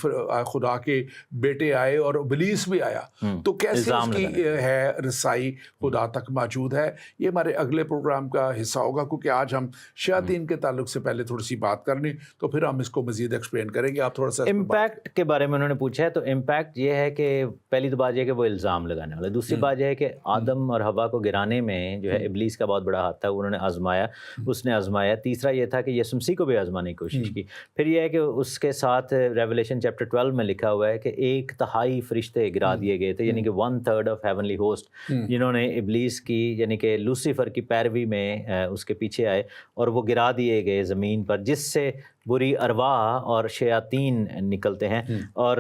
خدا کے بیٹے آئے اور ابلیس بھی آیا، تو کیسے اس کی ہے رسائی خدا تک موجود ہے. یہ ہمارے اگلے پروگرام کا حصہ ہوگا، کیونکہ آج ہم شیاطین کے تعلق سے پہلے تھوڑی سی بات کر لیں تو پھر ہم اس کو مزید ایکسپلین کریں گے. آپ تھوڑا سا امپیکٹ کے بارے میں انہوں نے پوچھا ہے، تو امپیکٹ یہ ہے کہ پہلی تو بات یہ کہ وہ الزام لگانے والا ہے۔ دوسری بات یہ ہے کہ آدم اور حوا کو گرانے میں جو ہے ابلیس کا بہت بڑا ہاتھ تھا، انہوں نے آزمایا، اس نے آزمایا۔ تیسرا یہ تھا کہ یسوع مسیح کو بھی آزمانے کی کوشش کی۔ پھر یہ ہے کہ اس کے ساتھ ریولیشن چیپٹر 12 میں لکھا ہوا ہے کہ 1/3 فرشتے گرا دیے گئے تھے، یعنی کہ 1/3 آف ہیونلی ہوسٹ، جنہوں نے ابلیس کی یعنی کہ لوسیفر کی پیروی میں اس کے پیچھے آئے اور وہ گرا دیے گئے زمین پر، جس سے بری ارواح اور شیاطین نکلتے ہیں۔ اور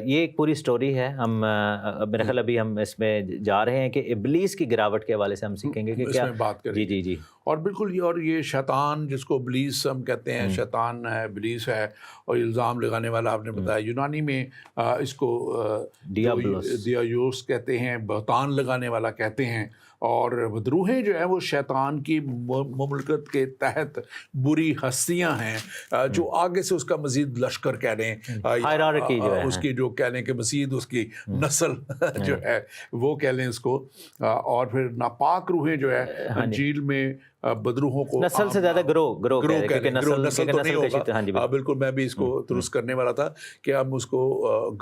یہ ایک پوری سٹوری ہے۔ ہم میرا خیال ابھی ہم اس میں جا رہے ہیں کہ ابلیس کی گراوٹ کے حوالے سے ہم سیکھیں گے کہ اس کیا میں بات کریں جی جی جی اور بالکل اور یہ شیطان جس کو ابلیس ہم کہتے ہیں، شیطان ہے، ابلیس ہے، اور الزام لگانے والا آپ نے بتایا، یونانی میں اس کو دیایوس کہتے ہیں، بہتان لگانے والا کہتے ہیں۔ اور روحیں جو ہیں وہ شیطان کی مملکت کے تحت بری ہستیاں ہیں، جو آگے سے اس کا مزید لشکر کہہ لیں، ہائرارکی جو ہے اس کی جو کہہ لیں کہ مزید اس کی نسل جو ہے وہ کہہ لیں اس کو۔ اور پھر ناپاک روحیں جو ہے انجیل میں بدروحوں کو نسل سے زیادہ گروہ نسل تو نہیں ہوگا، بالکل میں بھی اس کو درست کرنے والا تھا کہ ہم اس کو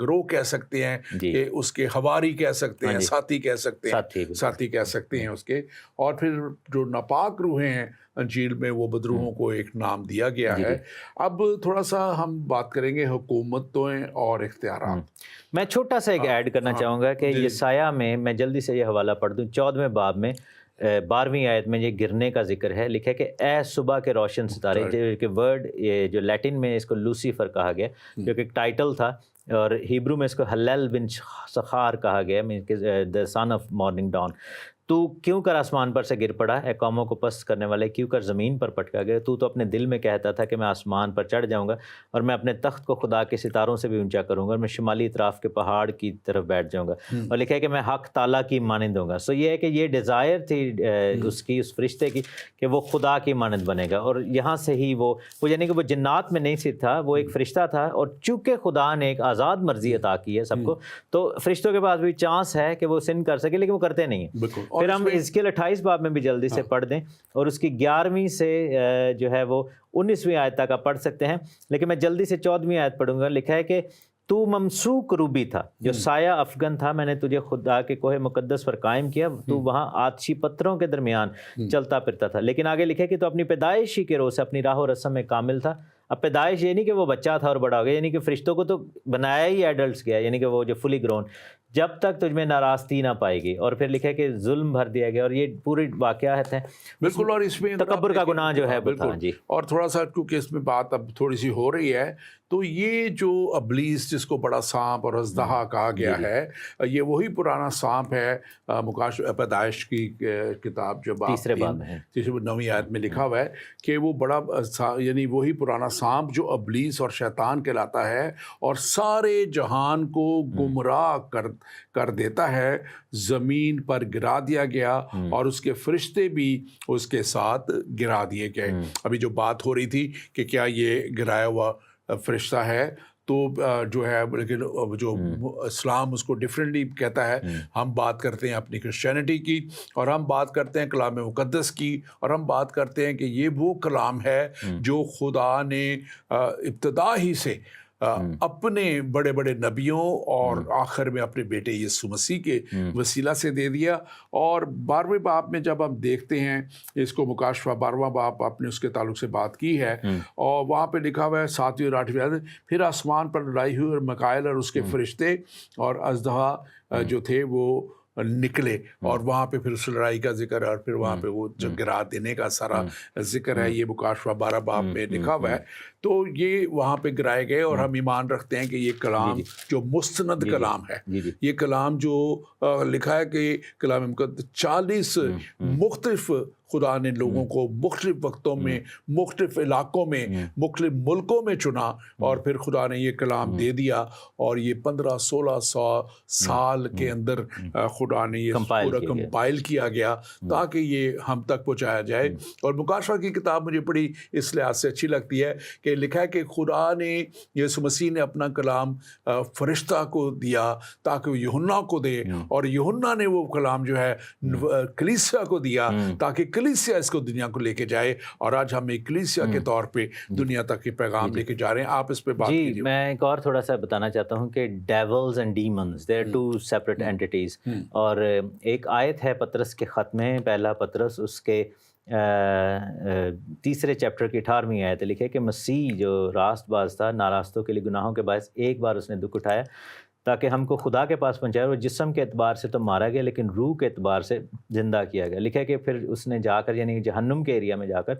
گروہ کہہ سکتے ہیں، کہ اس کے حواری کہہ سکتے ہیں، ساتھی کہہ سکتے ہیں، ساتھی کہہ سکتے ہیں اس کے۔ اور پھر جو ناپاک روحیں ہیں انجیل میں وہ بدروحوں کو ایک نام دیا گیا ہے۔ اب تھوڑا سا ہم بات کریں گے حکومتیں اور اختیارات۔ میں چھوٹا سا ایک ایڈ کرنا چاہوں گا کہ یسایہ میں جلدی سے یہ حوالہ پڑھ دوں، 14ویں باب میں 12ویں آیت میں یہ گرنے کا ذکر ہے۔ لکھا ہے کہ اے صبح کے روشن ستارے، کہ ورڈ یہ جو لیٹن میں اس کو لوسیفر کہا گیا، جو کہ ایک ٹائٹل تھا، اور ہیبرو میں اس کو ہلیل بن سخار کہا گیا، دا سن آف مارننگ ڈان۔ تو کیوں کر آسمان پر سے گر پڑا، اے قوموں کو پست کرنے والے، کیوں کر زمین پر پٹکا گیا؟ تو اپنے دل میں کہتا تھا کہ میں آسمان پر چڑھ جاؤں گا، اور میں اپنے تخت کو خدا کے ستاروں سے بھی اونچا کروں گا، اور میں شمالی اطراف کے پہاڑ کی طرف بیٹھ جاؤں گا۔ اور لکھا ہے کہ میں حق تعالیٰ کی مانند ہوں گا۔ سو یہ ہے کہ یہ ڈیزائر تھی اس فرشتے کی کہ وہ خدا کی مانند بنے گا، اور یہاں سے ہی وہ یعنی کہ وہ جنات میں نہیں صرف تھا، وہ ایک فرشتہ تھا، اور چونکہ خدا نے ایک آزاد مرضی عطا کی ہے سب کو، تو فرشتوں کے پاس بھی چانس ہے کہ وہ سن کر سکے، لیکن وہ کرتے نہیں ہیں۔ پھر ہم حزقیل 28 باب میں بھی جلدی سے پڑھ دیں، اور اس کی 11ویں سے جو ہے وہ 19ویں آیت تک آپ پڑھ سکتے ہیں، لیکن میں جلدی سے 14ویں آیت پڑھوں گا۔ لکھا ہے کہ تو ممسوک روبی تھا، جو سایہ افغن تھا، میں نے تجھے خدا کے کوہ مقدس پر قائم کیا، تو وہاں آتشی پتھروں کے درمیان چلتا پھرتا تھا۔ لیکن آگے لکھا ہے کہ تو اپنی پیدائش ہی کے روز سے اپنی راہ و رسم میں کامل تھا۔ اب پیدائش یہ نہیں کہ وہ بچہ تھا اور بڑا ہو گیا، یعنی کہ فرشتوں کو تو بنایا ہی ایڈلٹس کیا، یعنی کہ وہ جو فلی گرون، جب تک تجھ میں ناراستی نہ پائے گی۔ اور پھر لکھا ہے کہ ظلم بھر دیا گیا، اور یہ پوری واقعات ہیں بالکل۔ اور اس میں تکبر کا گناہ جو ہے بالکل جی۔ اور تھوڑا سا کیونکہ اس میں بات اب تھوڑی سی ہو رہی ہے، تو یہ جو ابلیس جس کو بڑا سانپ اور اژدہا کہا گیا ہے، یہ وہی پرانا سانپ ہے۔ پیدائش کی کتاب جب تیسرے باب میں 9ویں آیت میں لکھا ہوا ہے کہ وہ بڑا یعنی وہی پرانا سانپ جو ابلیس اور شیطان کہلاتا ہے، اور سارے جہان کو گمراہ کر دیتا ہے، زمین پر گرا دیا گیا، اور اس کے فرشتے بھی اس کے ساتھ گرا دیے گئے۔ ابھی جو بات ہو رہی تھی کہ کیا یہ گرایا ہوا فرشتہ ہے، تو جو ہے لیکن جو اسلام اس کو ڈفرینٹلی کہتا ہے۔ ہم بات کرتے ہیں اپنی کرسچینٹی کی، اور ہم بات کرتے ہیں کلام مقدس کی، اور ہم بات کرتے ہیں کہ یہ وہ کلام ہے جو خدا نے ابتدا ہی سے اپنے بڑے بڑے نبیوں اور آخر میں اپنے بیٹے یسوع مسیح کے وسیلہ سے دے دیا۔ اور 12ویں باب میں جب ہم دیکھتے ہیں اس کو، مکاشفہ 12واں باب آپ نے اس کے تعلق سے بات کی ہے، اور وہاں پہ لکھا ہوا ہے 7ویں اور 8ویں آیت، پھر آسمان پر لڑائی ہوئی، اور میکائیل اور اس کے فرشتے اور اژدہا جو تھے وہ نکلے، اور وہاں پہ پھر اس لڑائی کا ذکر ہے، اور پھر وہاں پہ وہ گرا دینے کا سارا ذکر ہے۔ یہ مکاشفہ 12 باب میں لکھا ہوا ہے۔ تو یہ وہاں پہ گرائے گئے، اور ہم ایمان رکھتے ہیں کہ یہ کلام جو مستند کلام ہے، یہ کلام جو لکھا ہے کہ کلام مقدس 40 مختلف خدا نے لوگوں کو مختلف وقتوں میں، مختلف علاقوں میں، مختلف ملکوں میں چنا، اور پھر خدا نے یہ کلام دے دیا، اور یہ 1500-1600 سال کے اندر خدا نے یہ پورا کمپائل کیا گیا تاکہ یہ ہم تک پہنچایا جائے۔ اور مکاشفہ کی کتاب مجھے بڑی اس لحاظ سے اچھی لگتی ہے کہ کہ لکھا ہے کہ خدا نے یسوع مسیح نے اپنا کلام فرشتہ کو دیا تاکہ وہ یوحنا کو دے، اور یوحنا نے وہ کلام جو ہے کلیسیا کو دیا تاکہ کلیسیا اس کو دنیا کو لے کے جائے، اور آج ہم ایک کلیسیا کے طور پہ دنیا تک یہ پیغام لے کے جا رہے ہیں۔ آپ اس پہ بات جی، کیجیے۔ میں ایک اور تھوڑا سا بتانا چاہتا ہوں کہ devils and demons they are two separate entities, اور ایک آیت ہے پطرس کے خط میں، پہلا پطرس اس کے تیسرے چیپٹر کی 18ویں آیت لکھے کہ مسیح جو راست باز تھا، ناراستوں کے لیے گناہوں کے باعث ایک بار اس نے دکھ اٹھایا تاکہ ہم کو خدا کے پاس پہنچائے۔ وہ جسم کے اعتبار سے تو مارا گیا لیکن روح کے اعتبار سے زندہ کیا گیا۔ لکھا ہے کہ پھر اس نے جا کر یعنی جہنم کے ایریا میں جا کر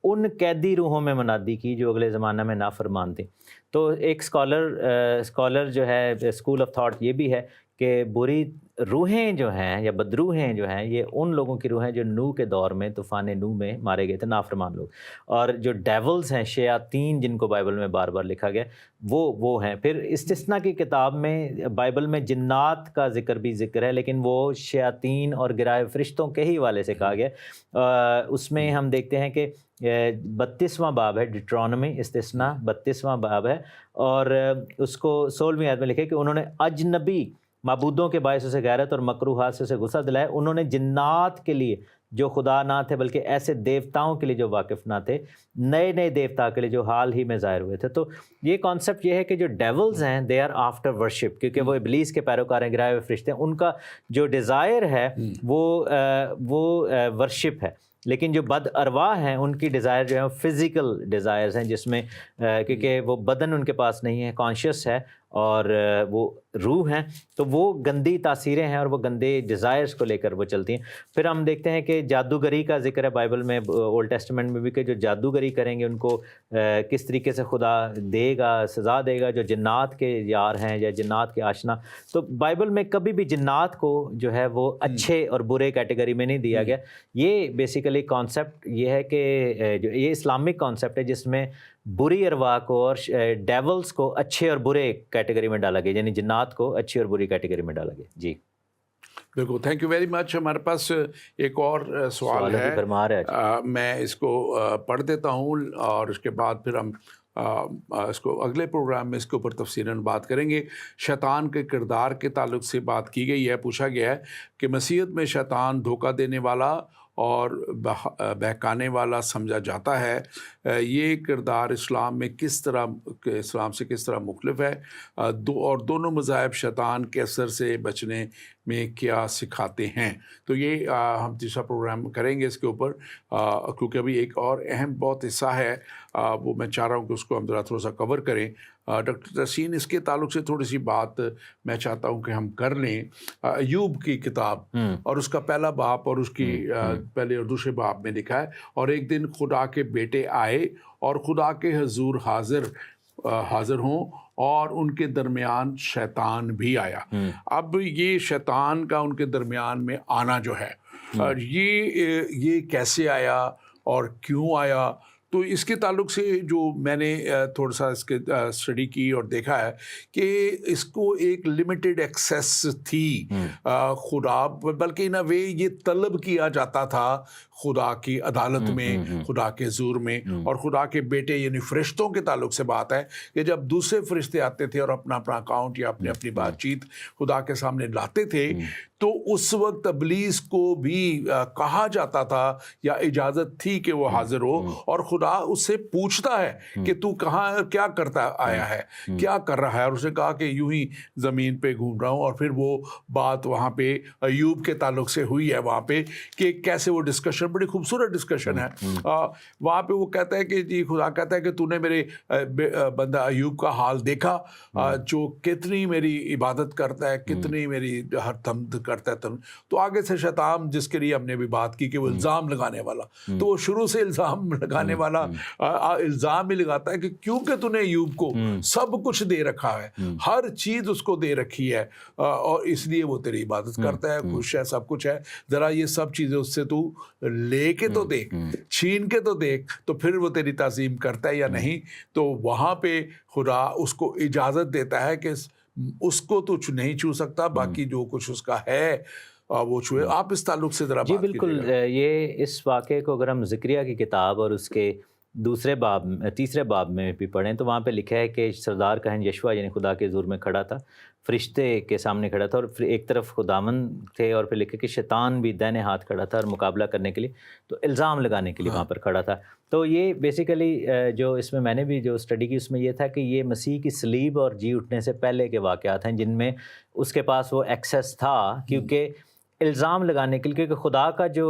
ان قیدی روحوں میں منادی کی جو اگلے زمانہ میں نافرمان تھیں۔ تو ایک اسکالر جو ہے اسکول آف تھاٹ یہ بھی ہے کہ بری روحیں جو ہیں یا بدروحیں جو ہیں یہ ان لوگوں کی روحیں جو نوح کے دور میں طوفان نوح میں مارے گئے تھے، نافرمان لوگ، اور جو ڈیولز ہیں شیاطین جن کو بائبل میں بار بار لکھا گیا وہ ہیں۔ پھر استثنا کی کتاب میں بائبل میں جنات کا بھی ذکر ہے لیکن وہ شیاطین اور گرائے فرشتوں کے ہی حوالے سے کہا گیا۔ اس میں ہم دیکھتے ہیں کہ 32واں باب ہے ڈیٹرانومی، استثنا 32واں باب ہے، اور اس کو 16ویں آیت میں لکھے کہ انہوں نے اجنبی معبودوں کے باعث اسے غیرت اور مکروہات سے اسے غصہ دلایا، انہوں نے جنات کے لیے جو خدا نہ تھے بلکہ ایسے دیوتاؤں کے لیے جو واقف نہ تھے، نئے نئے دیوتا کے لیے جو حال ہی میں ظاہر ہوئے تھے۔ تو یہ کانسیپٹ یہ ہے کہ جو ڈیولز ہیں دے آر آفٹر ورشپ، کیونکہ وہ ابلیس کے پیروکار ہیں، گرائے ہوئے فرشتے ہیں، ان کا جو ڈیزائر ہے وہ ورشپ ہے، لیکن جو بد ارواح ہیں ان کی ڈیزائر جو ہے فزیکل ڈیزائرز ہیں، جس میں کیونکہ وہ بدن ان کے پاس نہیں ہے، کانشیس ہے اور وہ روح ہیں، تو وہ گندی تاثیریں ہیں اور وہ گندے ڈیزائرز کو لے کر وہ چلتی ہیں۔ پھر ہم دیکھتے ہیں کہ جادوگری کا ذکر ہے بائبل میں، اولڈ ٹیسٹمنٹ میں بھی، کہ جو جادوگری کریں گے ان کو کس طریقے سے خدا دے گا، سزا دے گا، جو جنات کے یار ہیں یا جنات کے آشنا۔ تو بائبل میں کبھی بھی جنات کو جو ہے وہ اچھے اور برے کیٹیگری میں نہیں دیا گیا۔ یہ بیسیکلی کانسیپٹ یہ ہے کہ جو یہ اسلامک کانسیپٹ ہے جس میں بری ارواح کو اور ڈیولز کو اچھے اور برے کیٹیگری میں ڈالا گیا، یعنی جنات کو اچھی اور بری کیٹیگری میں ڈالا گیا۔ جی بالکل، تھینک یو ویری مچ۔ ہمارے پاس ایک اور سوال ہے، میں اس کو پڑھ دیتا ہوں اور اس کے بعد پھر ہم اس کو اگلے پروگرام میں اس کے اوپر تفصیلاً بات کریں گے۔ شیطان کے کردار کے تعلق سے بات کی گئی ہے، پوچھا گیا ہے کہ مسیحیت میں شیطان دھوکہ دینے والا اور بہکانے والا سمجھا جاتا ہے، یہ کردار اسلام میں اسلام سے کس طرح مختلف ہے، اور دونوں مذاہب شیطان کے اثر سے بچنے میں کیا سکھاتے ہیں۔ تو یہ ہم تیسرا پروگرام کریں گے اس کے اوپر، کیونکہ ابھی ایک اور اہم بہت حصہ ہے، وہ میں چاہ رہا ہوں کہ اس کو ہم ذرا تھوڑا سا کور کریں۔ ڈاکٹر تحسین، اس کے تعلق سے تھوڑی سی بات میں چاہتا ہوں کہ ہم کر لیں۔ ایوب کی کتاب اور اس کا پہلا باب اور اس کی پہلے اور دوسرے باب میں لکھا ہے، اور ایک دن خدا کے بیٹے آئے اور خدا کے حضور حاضر ہوں اور ان کے درمیان شیطان بھی آیا۔ اب یہ شیطان کا ان کے درمیان میں آنا جو ہے، یہ کیسے آیا اور کیوں آیا؟ تو اس کے تعلق سے جو میں نے تھوڑا سا اس کے اسٹڈی کی اور دیکھا ہے کہ اس کو ایک لمیٹڈ ایکسیس تھی خدا، بلکہ ان اے وے یہ طلب کیا جاتا تھا خدا کی عدالت میں، خدا کے حضور میں، اور خدا کے بیٹے یعنی فرشتوں کے تعلق سے بات ہے کہ جب دوسرے فرشتے آتے تھے اور اپنا اکاؤنٹ یا اپنی بات چیت خدا کے سامنے لاتے تھے، تو اس وقت ابلیس کو بھی کہا جاتا تھا یا اجازت تھی کہ وہ حاضر ہو، اور خدا اس سے پوچھتا ہے کہ تو کہاں کیا کرتا آیا ہے، کیا کر رہا ہے، اور اس نے کہا کہ یوں ہی زمین پہ گھوم رہا ہوں۔ اور پھر وہ بات وہاں پہ ایوب کے تعلق سے ہوئی ہے وہاں پہ کہ کیسے وہ ڈسکشن، بڑی خوبصورت ڈسکشن ہے وہاں پہ۔ وہ کہتا ہے کہ جی خدا کہتا ہے کہ تو نے میرے بندہ ایوب کا حال دیکھا، جو کتنی میری عبادت کرتا ہے، کتنی میری ہر حمد کرتا ہے۔ تو آگے سے شیطان، جس کے لیے ہم نے بھی بات کی کہ وہ الزام لگانے والا، تو وہ شروع سے الزام لگانے والا الزام ہی لگاتا ہے کہ کیونکہ تو نے ایوب کو سب کچھ دے رکھا ہے، ہر چیز اس کو دے رکھی ہے، اور اس لیے وہ تیری عبادت کرتا ہے، خوش ہے، سب کچھ ہے، ذرا یہ سب چیزیں اس سے تو لے کے تو دیکھ، چھین کے تو دیکھ، تو پھر وہ تیری تعظیم کرتا ہے یا نہیں۔ تو وہاں پہ خدا اس کو اجازت دیتا ہے کہ اس کو تو نہیں چھو سکتا، باقی جو کچھ اس کا ہے وہ چھوئے۔ آپ اس تعلق سے ذرا جی بات بالکل، یہ اس واقعے کو اگر ہم زکریا کی کتاب اور اس کے تیسرے باب میں بھی پڑھیں تو وہاں پہ لکھا ہے کہ سردار کہن یشوع یعنی خدا کے حضور میں کھڑا تھا، فرشتے کے سامنے کھڑا تھا، اور پھر ایک طرف خداوند تھے اور پھر لکھا کہ شیطان بھی دائیں ہاتھ کھڑا تھا اور مقابلہ کرنے کے لیے، تو الزام لگانے کے لیے وہاں پر کھڑا تھا۔ تو یہ بیسیکلی جو اس میں نے بھی جو اسٹڈی کی اس میں یہ تھا کہ یہ مسیح کی صلیب اور جی اٹھنے سے پہلے کے واقعات ہیں جن میں اس کے پاس وہ ایکسیس تھا، کیونکہ الزام لگانے کے لیے، کیونکہ خدا کا جو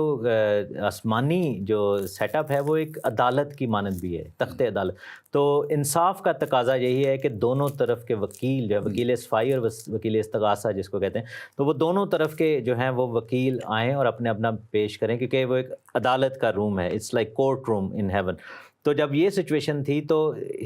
آسمانی جو سیٹ اپ ہے وہ ایک عدالت کی مانند بھی ہے، تخت عدالت۔ تو انصاف کا تقاضا یہی ہے کہ دونوں طرف کے وکیل جو ہے، وکیل صفائی اور وکیل استغاثہ جس کو کہتے ہیں، تو وہ دونوں طرف کے جو ہیں وہ وکیل آئیں اور اپنا پیش کریں، کیونکہ وہ ایک عدالت کا روم ہے، it's like court room in heaven. تو جب یہ سچویشن تھی تو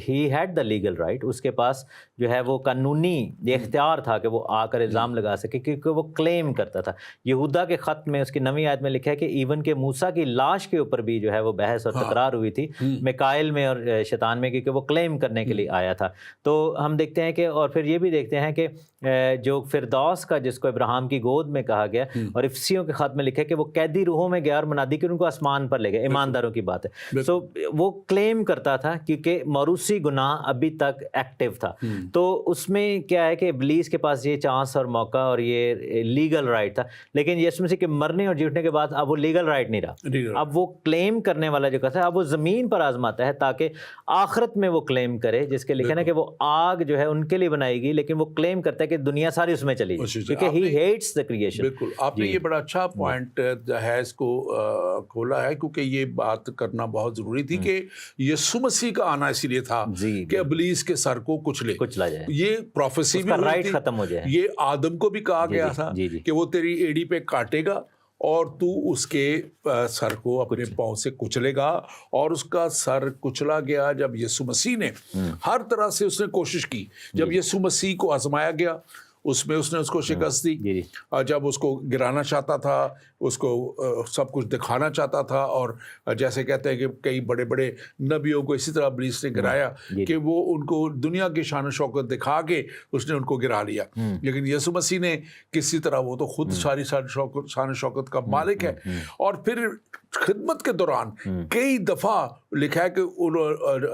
ہی ہیڈ دا لیگل رائٹ، اس کے پاس جو ہے وہ قانونی یہ اختیار تھا کہ وہ آ کر الزام لگا سکے، کیونکہ وہ کلیم کرتا تھا۔ یہودا کے خط میں اس کی 9ویں آیت میں لکھا ہے کہ ایون کہ موسیٰ کی لاش کے اوپر بھی جو ہے وہ بحث اور تکرار ہوئی تھی میکائل میں اور شیطان میں، کیونکہ وہ کلیم کرنے کے لیے آیا تھا۔ تو ہم دیکھتے ہیں کہ، اور پھر یہ بھی دیکھتے ہیں کہ جو فردوس کا جس کو ابراہیم کی گود میں کہا گیا، اور افسیوں کے خط میں لکھا ہے کہ وہ قیدی روحوں میں گیا اور منادی کہ ان کو آسمان پر لے گئے، ایمانداروں کی بات ہے۔ سو وہ کلیم کرتا تھا کیونکہ موروثی گناہ ابھی تک ایکٹیو تھا۔ تو اس میں کیا ہے کہ ابلیس کے پاس یہ چانس اور موقع اور یہ لیگل رائٹ تھا، لیکن یسوع مسیح کے مرنے اور جی اٹھنے کے بعد اب وہ لیگل رائٹ نہیں رہا۔ اب وہ کلیم کرنے والا جو کہتا ہے اب وہ زمین پر آزماتا ہے تاکہ آخرت میں وہ کلیم کرے، جس کے لکھا نا کہ وہ آگ جو ہے ان کے لیے بنائی گئی، لیکن وہ کلیم کرتا ہے کہ دنیا ساری اس میں چلی جائے، کیونکہ ہی ہیٹس دا کریشن۔ بالکل، آپ نے یہ بڑا اچھا پوائنٹ ہے اس کو کھولا ہے، کیونکہ یہ بات کرنا بہت ضروری تھی کہ یسوع مسیح کا آنا اسی لیے تھا کہ ابلیس کے سر کو کچلا جائے۔ یہ پروفیسی بھی رائٹ ختم ہو جائے۔ یہ آدم کو بھی کہا گیا تھا کہ وہ تیری ایڑی پہ کاٹے گا اور تو اس کے سر کو اپنے پاؤں سے کچلے گا، اور اس کا سر کچلا گیا جب یسوع مسیح نے ہر طرح سے اس نے کوشش کی۔ جب یسوع مسیح کو آزمایا گیا اس میں اس نے اس کو شکست دی، اور جب اس کو گرانا چاہتا تھا، اس کو سب کچھ دکھانا چاہتا تھا، اور جیسے کہتے ہیں کہ کئی بڑے بڑے نبیوں کو اسی طرح ابلیس نے گرایا کہ وہ ان کو دنیا کی شان و شوکت دکھا کے اس نے ان کو گرا لیا۔ لیکن یسوع مسیح نے کسی طرح، وہ تو خود ساری شان و شوکت کا مالک ہے، اور پھر خدمت کے دوران کئی دفعہ لکھا ہے کہ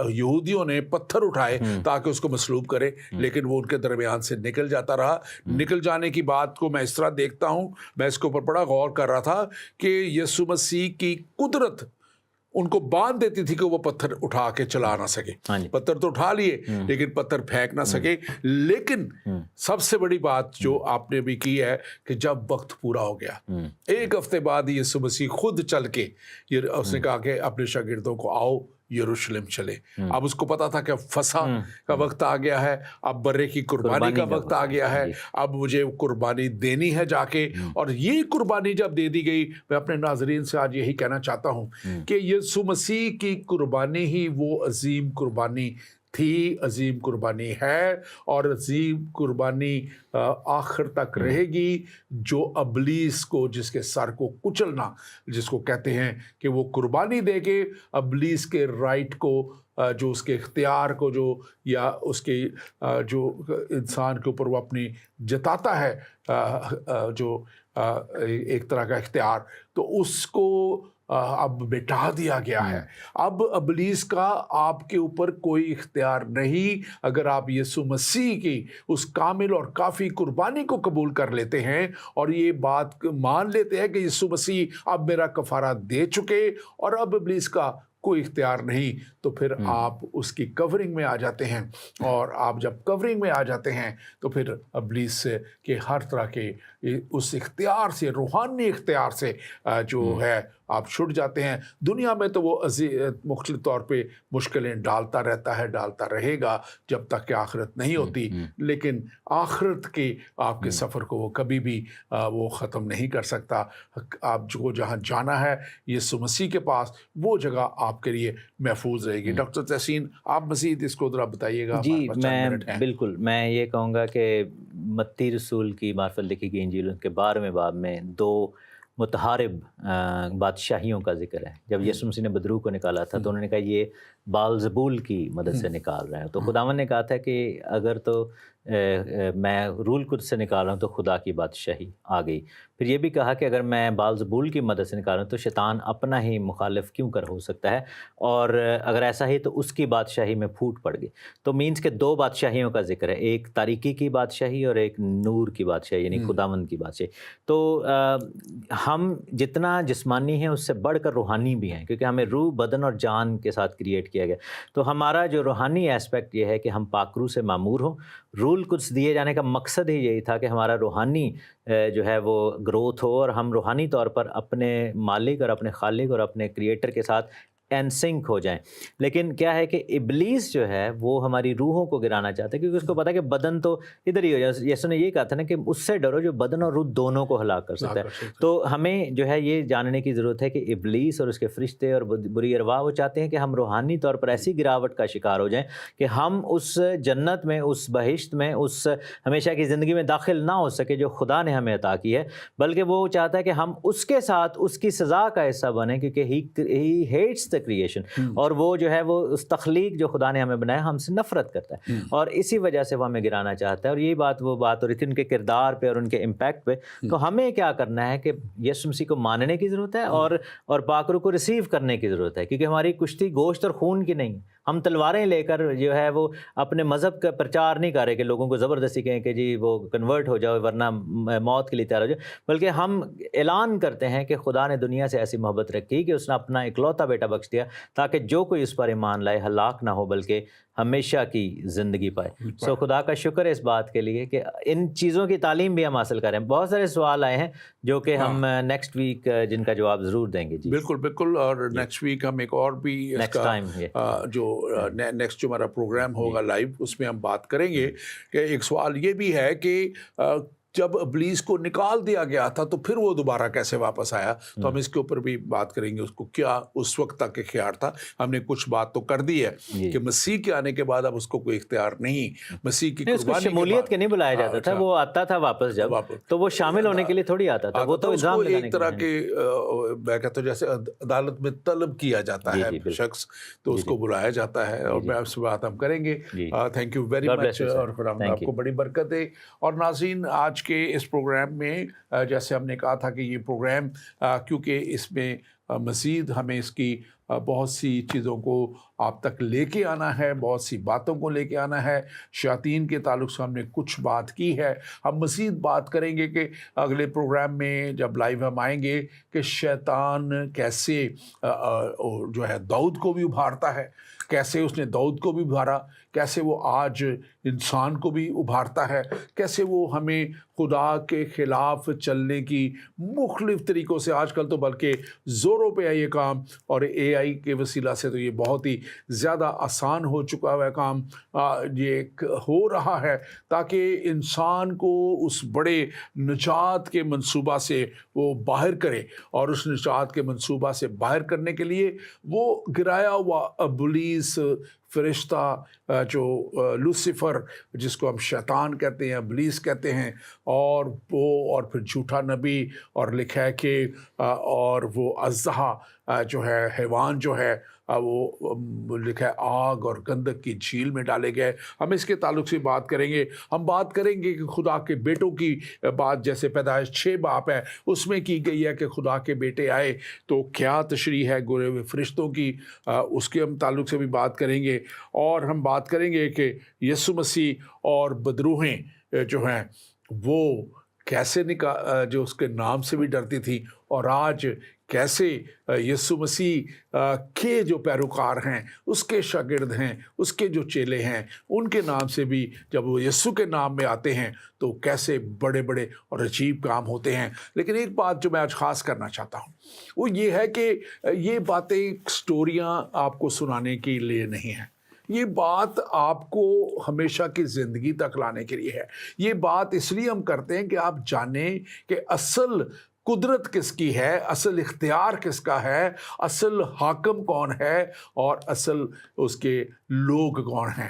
یہودیوں نے پتھر اٹھائے تاکہ اس کو مصلوب کرے، لیکن وہ ان کے درمیان سے نکل جاتا رہا۔ نکل جانے کی بات کو میں اس طرح دیکھتا ہوں، میں اس کے اوپر بڑا غور کر رہا تھا کہ یسوع مسیح کی قدرت ان کو باندھ دیتی تھی کہ وہ پتھر اٹھا کے چلا نہ سکے۔ پتھر تو اٹھا لیے لیکن پتھر پھینک نہ سکے۔ لیکن سب سے بڑی بات جو آپ نے بھی کی ہے کہ جب وقت پورا ہو گیا، 1 ہفتے بعد یسوع مسیح خود چل کے اس نے کہا کہ اپنے شاگردوں کو آؤ یروشلم چلے۔ اب اس کو پتا تھا کہ فسح کا وقت آ گیا ہے، اب برے کی قربانی کا وقت آ گیا ہے، اب مجھے قربانی دینی ہے جا کے۔ اور یہ قربانی جب دے دی گئی، میں اپنے ناظرین سے آج یہی کہنا چاہتا ہوں کہ یسوع مسیح کی قربانی ہی وہ عظیم قربانی تھی، عظیم قربانی ہے، اور عظیم قربانی آخر تک رہے گی، جو ابلیس کو، جس کے سر کو کچلنا، جس کو کہتے ہیں کہ وہ قربانی دے کے ابلیس کے رائٹ کو، جو اس کے اختیار کو، جو یا اس کے جو انسان کے اوپر وہ اپنی جتاتا ہے جو ایک طرح کا اختیار، تو اس کو اب مٹا دیا گیا ہے۔ اب ابلیس کا آپ کے اوپر کوئی اختیار نہیں، اگر آپ یسوع مسیح کی اس کامل اور کافی قربانی کو قبول کر لیتے ہیں اور یہ بات مان لیتے ہیں کہ یسوع مسیح اب میرا کفارہ دے چکے اور اب ابلیس کا کوئی اختیار نہیں، تو پھر آپ اس کی کورنگ میں آ جاتے ہیں، اور آپ جب کورنگ میں آ جاتے ہیں تو پھر ابلیس کے ہر طرح کے اس اختیار سے، روحانی اختیار سے جو ہے آپ چھٹ جاتے ہیں۔ دنیا میں تو وہ مختلف طور پہ مشکلیں ڈالتا رہتا ہے، ڈالتا رہے گا جب تک کہ آخرت نہیں ہوتی، لیکن آخرت کے آپ کے سفر کو وہ کبھی بھی وہ ختم نہیں کر سکتا۔ آپ کو جہاں جانا ہے یسوع مسیح کے پاس، وہ جگہ آپ کے لیے محفوظ رہے گی۔ ڈاکٹر تحسین، آپ مزید اس کو ذرا بتائیے گا۔ جی، بالکل، میں یہ کہوں گا کہ متی رسول کی معرفت لکھی گئی انجیل کے 12ویں باب میں 2 متحارب بادشاہیوں کا ذکر ہے۔ جب یسوع مسیح نے بدروح کو نکالا تھا تو انہوں نے کہا یہ بال زبول کی مدد سے نکال رہے ہیں، تو خداوند نے کہا تھا کہ اگر تو میں رول قدس سے نکال رہا ہوں تو خدا کی بادشاہی آ گئی۔ پھر یہ بھی کہا کہ اگر میں بالزبول کی مدد سے نکال رہا ہوں تو شیطان اپنا ہی مخالف کیوں کر ہو سکتا ہے، اور اگر ایسا ہی تو اس کی بادشاہی میں پھوٹ پڑ گئی۔ تو مینس کہ دو بادشاہیوں کا ذکر ہے، ایک تاریکی کی بادشاہی اور ایک نور کی بادشاہی، یعنی خداوند کی بادشاہی۔ تو ہم جتنا جسمانی ہیں اس سے بڑھ کر روحانی بھی ہیں، کیونکہ ہمیں روح، بدن اور جان کے ساتھ کریٹ کیا گیا۔ تو ہمارا جو روحانی ایسپیکٹ یہ ہے کہ ہم پاک روح سے معمور ہوں۔ رول قدس دیے جانے کا مقصد ہی یہی تھا کہ ہمارا روحانی جو ہے وہ گروتھ ہو، اور ہم روحانی طور پر اپنے مالک اور اپنے خالق اور اپنے کریٹر کے ساتھ ان سنک ہو جائیں۔ لیکن کیا ہے کہ ابلیس جو ہے وہ ہماری روحوں کو گرانا چاہتا ہے، کیونکہ اس کو پتا ہے کہ بدن تو ادھر ہی ہو جائے۔ یسوع نے یہ کہا تھا نا کہ اس سے ڈرو جو بدن اور روح دونوں کو ہلاک کر سکتا ہے۔ تو ہمیں جو ہے یہ جاننے کی ضرورت ہے کہ ابلیس اور اس کے فرشتے اور بری ارواح وہ چاہتے ہیں کہ ہم روحانی طور پر ایسی گراوٹ کا شکار ہو جائیں کہ ہم اس جنت میں، اس بہشت میں، اس ہمیشہ کی زندگی میں داخل نہ ہو سکے جو خدا نے ہمیں عطا کی ہے، بلکہ وہ چاہتا ہے کہ ہم اس کے ساتھ اس کی سزا کا حصہ بنیں، کیونکہ ہی ہیٹس دا کریشن، اور وہ جو ہے وہ اس تخلیق جو خدا نے ہمیں بنایا ہم سے نفرت کرتا ہے، اور اسی وجہ سے وہ ہمیں گرانا چاہتا ہے۔ اور یہی بات وہ بات ہو رہی تھی ان کے کردار پہ اور ان کے امپیکٹ پہ۔ تو ہمیں کیا کرنا ہے کہ یسوع مسیح کو ماننے کی ضرورت ہے، اور پاک روح کو ریسیو کرنے کی ضرورت ہے، کیونکہ ہماری کشتی گوشت اور خون کی نہیں۔ ہم تلواریں لے کر جو ہے وہ اپنے مذہب کا پرچار نہیں کر رہے کہ لوگوں کو زبردستی کہیں کہ جی وہ کنورٹ ہو جاؤ ورنہ موت کے لیے تیار ہو جاؤ، بلکہ ہم اعلان کرتے ہیں کہ خدا نے دنیا سے ایسی محبت رکھی کہ اس نے اپنا اکلوتا بیٹا بخش دیا تاکہ جو کوئی اس پر ایمان لائے ہلاک نہ ہو بلکہ ہمیشہ کی زندگی پائے۔ سو خدا کا شکر ہے اس بات کے لیے کہ ان چیزوں کی تعلیم بھی ہم حاصل کریں۔ بہت سارے سوال آئے ہیں جو کہ ہم نیکسٹ ویک جن کا جواب ضرور دیں گے۔ جی بالکل بالکل، اور نیکسٹ ویک ہم ایک اور بھی اس کا جو نیکسٹ جو ہمارا پروگرام ہوگا لائیو، اس میں ہم بات کریں گے کہ ایک سوال یہ بھی ہے کہ جب ابلیس کو نکال دیا گیا تھا تو پھر وہ دوبارہ کیسے واپس آیا، تو ہم اس کے اوپر بھی بات کریں گے۔ اس کو کیا اس وقت تک اختیار تھا، ہم نے کچھ بات تو کر دی ہے کہ مسیح کے آنے کے بعد اب اس کو کوئی اختیار نہیں، مسیح کی قربانی شمولیت کے نہیں بلایا جاتا تھا، وہ آتا تھا واپس جب تو وہ شامل ہونے کے لیے تھوڑی آتا تھا، وہ تو الزام لگانے ایک طرح کے میں کہتا ہوں جیسے عدالت میں طلب کیا جاتا ہے شخص، تو اس کو بلایا جاتا ہے، اور میں آپ سے بات ہم کریں گے۔ تھینک یو ویری مچ، اور خدا آپ کو بڑی برکت دے۔ اور ناظرین، آج کے اس پروگرام میں جیسے ہم نے کہا تھا کہ یہ پروگرام کیونکہ اس میں مزید ہمیں اس کی بہت سی چیزوں کو آپ تک لے کے آنا ہے، بہت سی باتوں کو لے کے آنا ہے۔ شیاطین کے تعلق سے ہم نے کچھ بات کی ہے، ہم مزید بات کریں گے کہ اگلے پروگرام میں جب لائیو ہم آئیں گے کہ شیطان کیسے جو ہے داؤد کو بھی ابھارتا ہے، کیسے اس نے داؤد کو بھی ابھارا، کیسے وہ آج انسان کو بھی ابھارتا ہے، کیسے وہ ہمیں خدا کے خلاف چلنے کی مختلف طریقوں سے، آج کل تو بلکہ زوروں پہ ہے یہ کام، اور اے آئی کے وسیلہ سے تو یہ بہت ہی زیادہ آسان ہو چکا ہوا کام، یہ ہو رہا ہے تاکہ انسان کو اس بڑے نجات کے منصوبہ سے وہ باہر کرے، اور اس نجات کے منصوبہ سے باہر کرنے کے لیے وہ گرایا ہوا ابلیس فرشتہ جو لوسیفر، جس کو ہم شیطان کہتے ہیں، ابلیس کہتے ہیں، اور وہ اور پھر جھوٹا نبی، اور لکھا ہے کہ اور وہ اژدہا جو ہے، حیوان جو ہے، وہ لکھا ہے آگ اور گندک کی جھیل میں ڈالے گئے۔ ہم اس کے تعلق سے بات کریں گے۔ ہم بات کریں گے کہ خدا کے بیٹوں کی بات، جیسے پیدائش 6 باب ہے اس میں کی گئی ہے کہ خدا کے بیٹے آئے، تو کیا تشریح ہے گورے ہوئے فرشتوں کی، اس کے ہم تعلق سے بھی بات کریں گے۔ اور ہم بات کریں گے کہ یسوع مسیح اور بدروہیں جو ہیں وہ کیسے جو اس کے نام سے بھی ڈرتی تھی، اور آج کیسے یسوع مسیح کے جو پیروکار ہیں، اس کے شاگرد ہیں، اس کے جو چیلے ہیں، ان کے نام سے بھی جب وہ یسوع کے نام میں آتے ہیں تو کیسے بڑے بڑے اور عجیب کام ہوتے ہیں۔ لیکن ایک بات جو میں آج خاص کرنا چاہتا ہوں وہ یہ ہے کہ یہ باتیں سٹوریاں آپ کو سنانے کے لیے نہیں ہیں، یہ بات آپ کو ہمیشہ کی زندگی تک لانے کے لیے ہے۔ یہ بات اس لیے ہم کرتے ہیں کہ آپ جانیں کہ اصل قدرت کس کی ہے، اصل اختیار کس کا ہے، اصل حاکم کون ہے، اور اصل اس کے لوگ کون ہیں۔